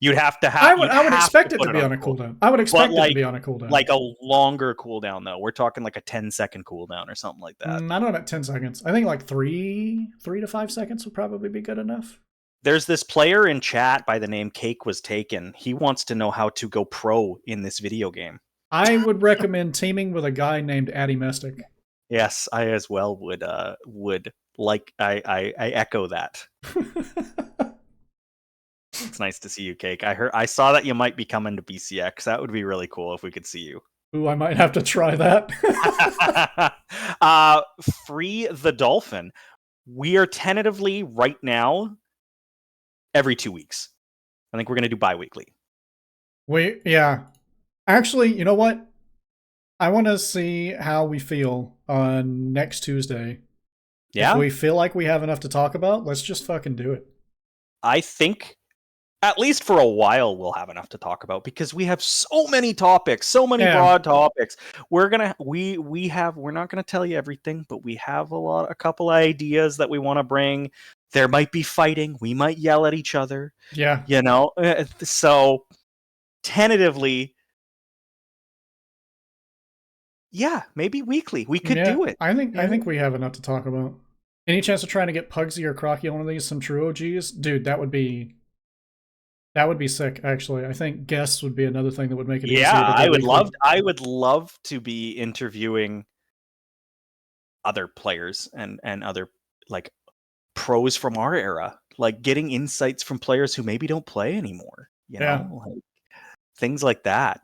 You'd have to have. I would expect it to be on a cooldown. I would expect it to be on a cooldown. Like a longer cooldown, though. We're talking like a 10-second cooldown or something like that. I don't know about 10 seconds. I think like 3 to 5 seconds would probably be good enough. There's this player in chat by the name Cake Was Taken. He wants to know how to go pro in this video game. I would recommend teaming with a guy named Addy Mestic. Yes, I as well would like. I echo that. It's nice to see you, Cake. I saw that you might be coming to BCX. That would be really cool if we could see you. Ooh, I might have to try that. Free the Dolphin. We are tentatively right now every 2 weeks. I think we're going to do bi-weekly. Yeah. Actually, you know what? I want to see how we feel on next Tuesday. Yeah? If we feel like we have enough to talk about, let's just fucking do it. I think at least for a while we'll have enough to talk about because we have so many topics, so many broad topics. We're not gonna tell you everything, but we have a couple ideas that we want to bring. There might be fighting. We might yell at each other. Yeah. You know? So tentatively, yeah, maybe weekly. We could do it. I think we have enough to talk about. Any chance of trying to get Pugsy or Crocky on one of these, some true OGs? Dude, that would be sick, actually. I think guests would be another thing that would make it easier. Yeah, I would love to be interviewing other players and other like pros from our era, like getting insights from players who maybe don't play anymore. You know, like things like that.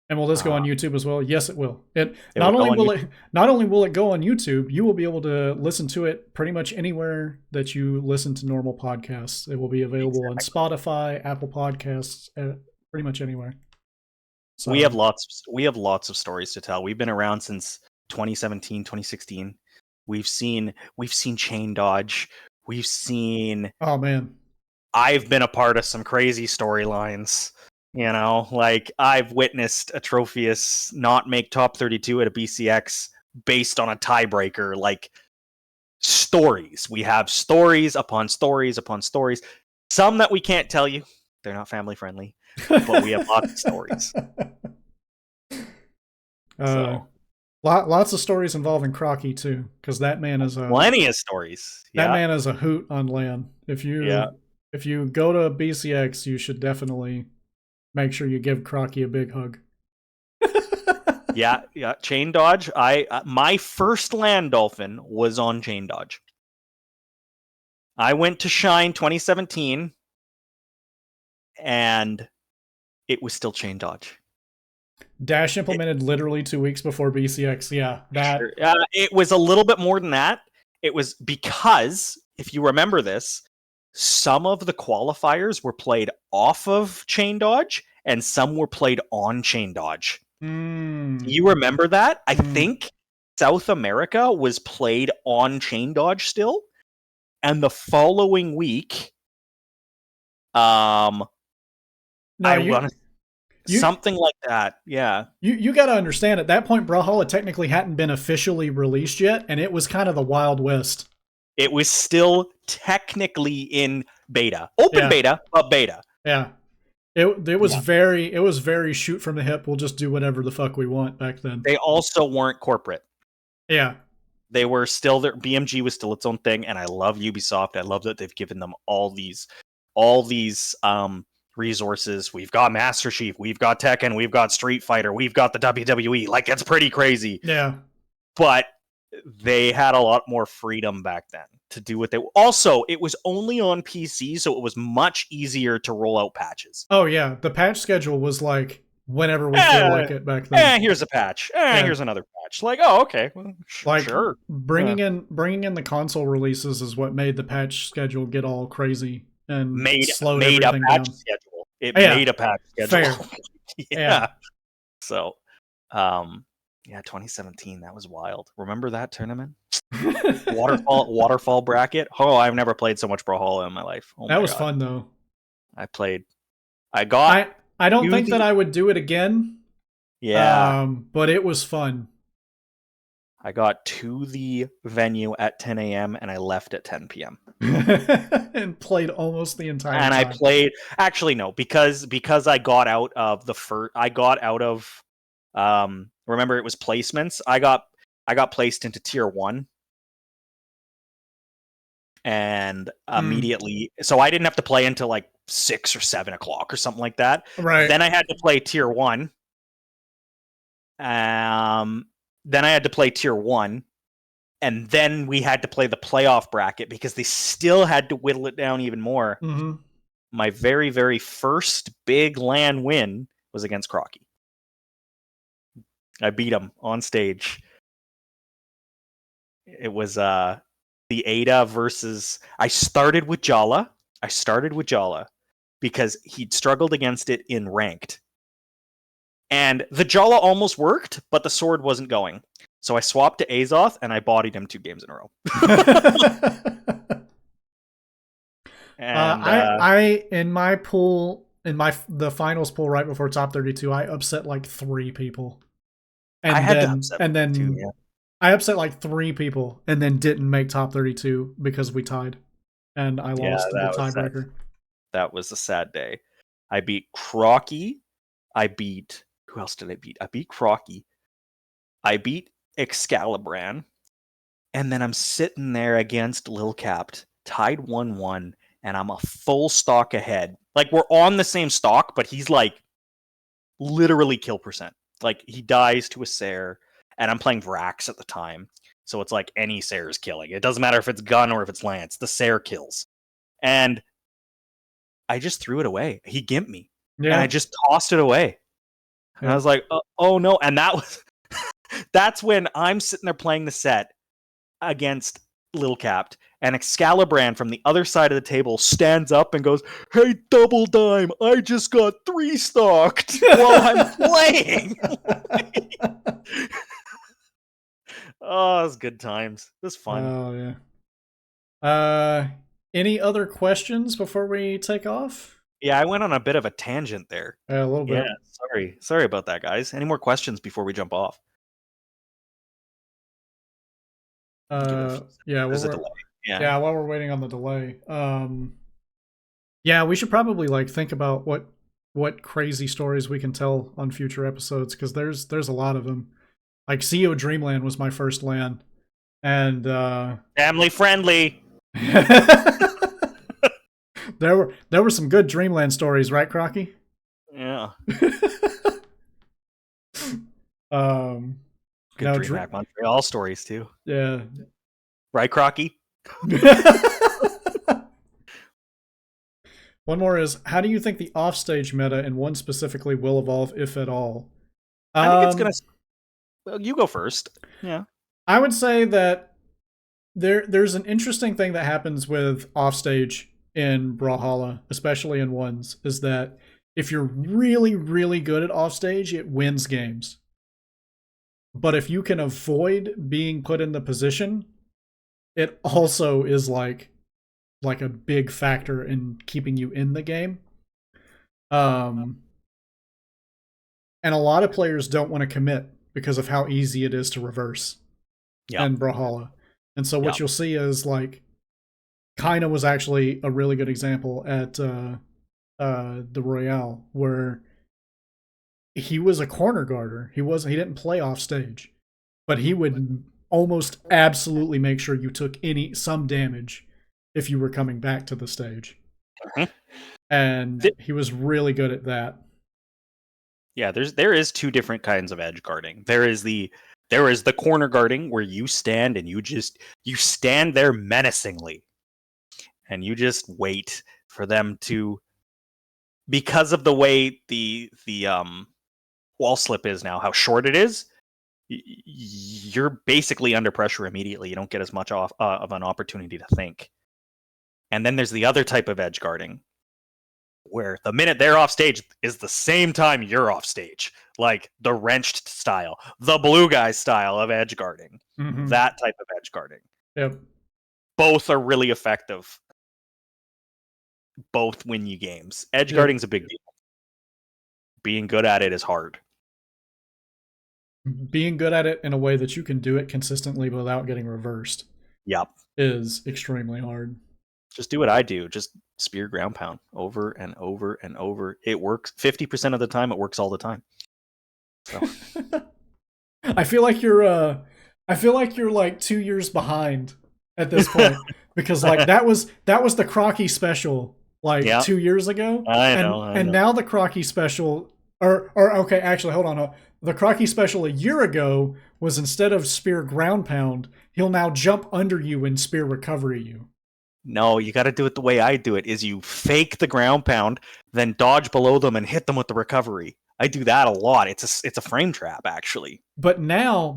And will this go on YouTube as well? Yes, it will. Not only will it go on YouTube, you will be able to listen to it pretty much anywhere that you listen to normal podcasts. It will be available on Spotify, Apple Podcasts, pretty much anywhere. So we have lots of stories to tell. We've been around since 2017, 2016. We've seen chain dodge. We've seen. Oh man, I've been a part of some crazy storylines. You know, like I've witnessed Atrophius not make top 32 at a BCX based on a tiebreaker. Like stories, we have stories upon stories upon stories. Some that we can't tell you; they're not family friendly, but we have lots of stories. Lots of stories involving Crocky too, because that man is plenty of stories. That man is a hoot on LAN. If you go to BCX, you should definitely make sure you give Crocky a big hug. yeah. Chain dodge. My first land dolphin was on chain dodge. I went to Shine 2017, and it was still chain dodge. Dash implemented literally 2 weeks before BCX. Yeah, that. Sure. It was a little bit more than that. It was because, if you remember this, some of the qualifiers were played off of chain dodge, and some were played on chain dodge. You remember that? I think South America was played on chain dodge still, and the following week, something like that. Yeah. You got to understand, at that point, Brawlhalla technically hadn't been officially released yet, and it was kind of the Wild West. It was still technically in beta, open beta, but beta. Yeah. It was very shoot from the hip. We'll just do whatever the fuck we want back then. They also weren't corporate. Yeah. They were still there. BMG was still its own thing, and I love Ubisoft. I love that they've given them all these resources. We've got Master Chief, we've got Tekken, we've got Street Fighter, we've got the WWE. Like, it's pretty crazy. Yeah. But they had a lot more freedom back then to do what they... Also, it was only on PC, so it was much easier to roll out patches. Oh, yeah. The patch schedule was like whenever we feel like it back then. Here's a patch. Here's another patch. Like, oh, okay. Well, like, sure. Bringing in the console releases is what made the patch schedule get all crazy and slowed everything down. Schedule. It made a patch schedule. Fair. Yeah. So, 2017, that was wild. Remember that tournament? Waterfall bracket. Oh, I've never played so much Brawlhalla in my life. Oh, that was fun though. I don't think that I would do it again. Yeah. But it was fun. I got to the venue at 10 a.m. and I left at 10 p.m. and played almost the entire time. And I played, actually no, because I got out of remember it was placements. I got placed into tier 1. And immediately, so I didn't have to play until like 6 or 7 o'clock or something like that. Right. Then I had to play tier 1. Then I had to play tier 1. And then we had to play the playoff bracket because they still had to whittle it down even more. Mm-hmm. My very, very first big LAN win was against Crocky. I beat him on stage. It was the Ada versus... I started with Jala because he'd struggled against it in ranked. And the Jala almost worked, but the sword wasn't going. So I swapped to Azoth, and I bodied him 2 games in a row. And, I in my pool, the finals pool right before top 32, I upset like 3 people. And I had to upset them too, yeah. I upset like 3 people and then didn't make top 32 because we tied. And I lost the tiebreaker. That was a sad day. I beat Crocky. Who else did I beat? I beat Crocky. I beat Excalibran. And then I'm sitting there against Lil Capt, tied 1-1, and I'm a full stock ahead. Like, we're on the same stock, but he's like literally kill percent. Like, he dies to a Sair, and I'm playing Vrax at the time. So it's like any Sair is killing. It doesn't matter if it's gun or if it's lance. The Sair kills. And I just threw it away. He gimped me. Yeah. And I just tossed it away. And I was like, oh no. And that's when I'm sitting there playing the set against Lil Capt, and Excalibran from the other side of the table stands up and goes, "Hey, Double Dime, I just got 3-stocked while I'm playing." Oh, it was good times. It was fun. Oh, yeah. Any other questions before we take off? Yeah, I went on a bit of a tangent there. A little bit. Yeah, sorry about that, guys. Any more questions before we jump off? There's a delay. Yeah, while we're waiting on the delay. Yeah, we should probably like think about what crazy stories we can tell on future episodes, because there's a lot of them. Like CEO Dreamland was my first LAN, and family friendly. There were some good Dreamland stories, right, Crocky? Yeah. Good DreamHack Montreal stories too. Yeah. Right, Crocky? One more is, how do you think the offstage meta in one specifically will evolve, if at all? I think it's gonna... Well, you go first. Yeah. I would say that there's an interesting thing that happens with offstage in Brawlhalla, especially in ones, is that if you're really, really good at offstage, it wins games. But if you can avoid being put in the position, it also is like a big factor in keeping you in the game. And a lot of players don't want to commit because of how easy it is to reverse in Brawlhalla. And so what you'll see is like kind of was actually a really good example at the Royale, where he was a corner guarder. He didn't play off stage, but he would almost absolutely make sure you took some damage if you were coming back to the stage. And he was really good at that. Yeah, there is two different kinds of edge guarding. There is the corner guarding where you stand and you stand there menacingly, and you just wait for them to, because of the way the wall slip is now, how short it is, you're basically under pressure immediately. You don't get as much of an opportunity to think. And then there's the other type of edge guarding, where the minute they're off stage is the same time you're off stage, like the wrenched style, the blue guy style of edge guarding. Mm-hmm. That type of edge guarding. Yep. Both are really effective. Both win you games. Edge guarding's a big deal. Being good at it is hard. Being good at it in a way that you can do it consistently without getting reversed. Yep. Is extremely hard. Just do what I do. Just spear ground pound over and over and over. It works 50% of the time. It works all the time. So. I feel like you're like 2 years behind at this point because like that was the Crocky special like 2 years ago. I know. And now the Crocky special or okay, actually hold on. The Crocky special a year ago was, instead of spear ground pound, he'll now jump under you and spear recovery you. No, you got to do it the way I do it, is you fake the ground pound, then dodge below them and hit them with the recovery. I do that a lot. It's a frame trap, actually. But now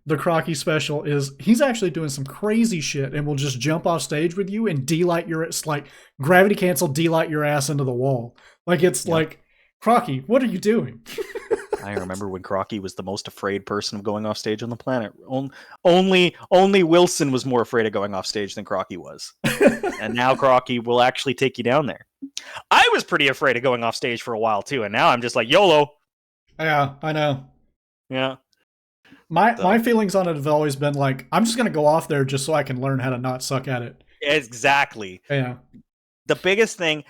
the Crocky special is, he's actually doing some crazy shit and will just jump off stage with you and delight your, it's like gravity cancel, delight your ass into the wall. Like it's like, Crocky, what are you doing? I remember when Crocky was the most afraid person of going off stage on the planet. Only Wilson was more afraid of going off stage than Crocky was. And now Crocky will actually take you down there. I was pretty afraid of going off stage for a while too, and now I'm just like, YOLO. Yeah, I know. Yeah. My feelings on it have always been like, I'm just going to go off there just so I can learn how to not suck at it. Exactly. Yeah. The biggest thing,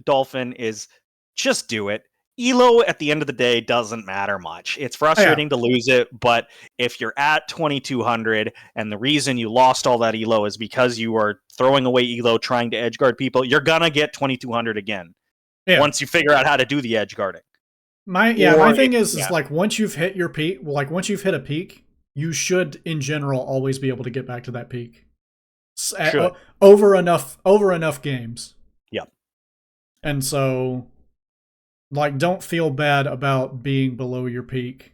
Dolphin, is just do it. Elo at the end of the day doesn't matter much. It's frustrating to lose it, but if you're at 2200 and the reason you lost all that Elo is because you are throwing away Elo trying to edge guard people, you're gonna get 2200 again once you figure out how to do the edge guarding. My thing is like, once you've hit your peak, like once you've hit a peak, you should in general always be able to get back to that peak. Over enough games. Yeah. And so, like, don't feel bad about being below your peak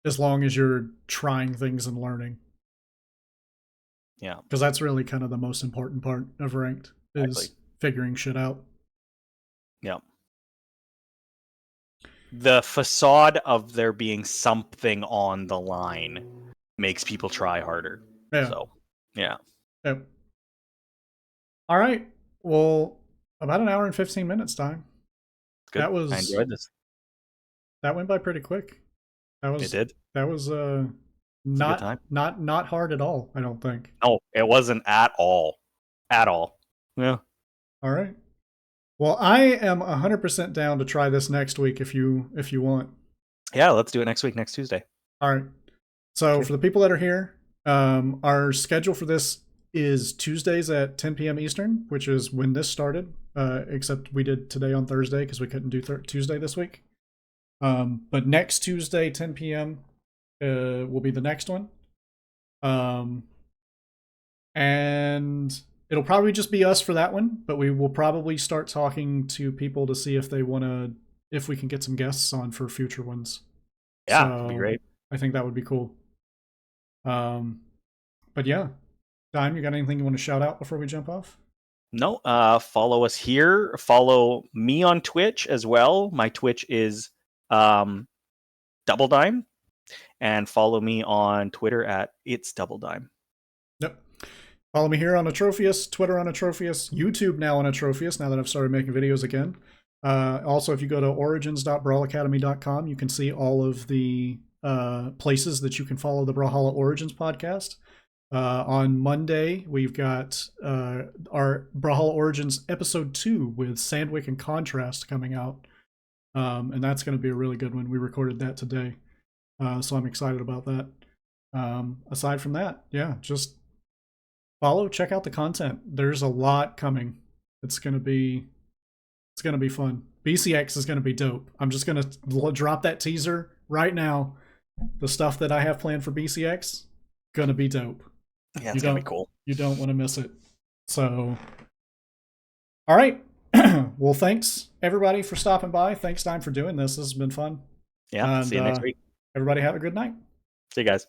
as long as you're trying things and learning. Yeah. Because that's really kind of the most important part of ranked, is figuring shit out. Yeah. The facade of there being something on the line makes people try harder. Yeah. So, yeah. Yep. All right. Well, about an hour and 15 minutes time. Good. I enjoyed this. That went by pretty quick. It did. That was not hard at all, I don't think. No, it wasn't at all. At all. Yeah. All right. Well, I am 100% down to try this next week if you want. Yeah, let's do it next week, next Tuesday. All right. So for the people that are here, our schedule for this is Tuesdays at 10 p.m. Eastern, which is when this started. Except we did today on Thursday because we couldn't do Tuesday this week. But next Tuesday, 10 p.m. Will be the next one. And it'll probably just be us for that one, but we will probably start talking to people to see if we can get some guests on for future ones. Yeah, that'd be great. I think that would be cool. But yeah. Dime, you got anything you want to shout out before we jump off? No, follow us here. Follow me on Twitch as well. My Twitch is Double Dime. And follow me on Twitter at It's Double Dime. Yep. Follow me here on Atrophius, Twitter on Atrophius, YouTube now on Atrophius, now that I've started making videos again. Also, if you go to origins.brawlacademy.com, you can see all of the places that you can follow the Brawlhalla Origins podcast. On Monday, we've got our Brawlhalla Origins Episode 2 with Sandwick and Contrast coming out. And that's going to be a really good one. We recorded that today. So I'm excited about that. Aside from that, yeah, just follow, check out the content. There's a lot coming. It's going to be fun. BCX is going to be dope. I'm just going to drop that teaser right now. The stuff that I have planned for BCX, going to be dope. Yeah, it's going to be cool. You don't want to miss it. So, all right. Well, thanks everybody for stopping by. Thanks, Dime, for doing this. This has been fun. Yeah, see you next week. Everybody have a good night. See you guys.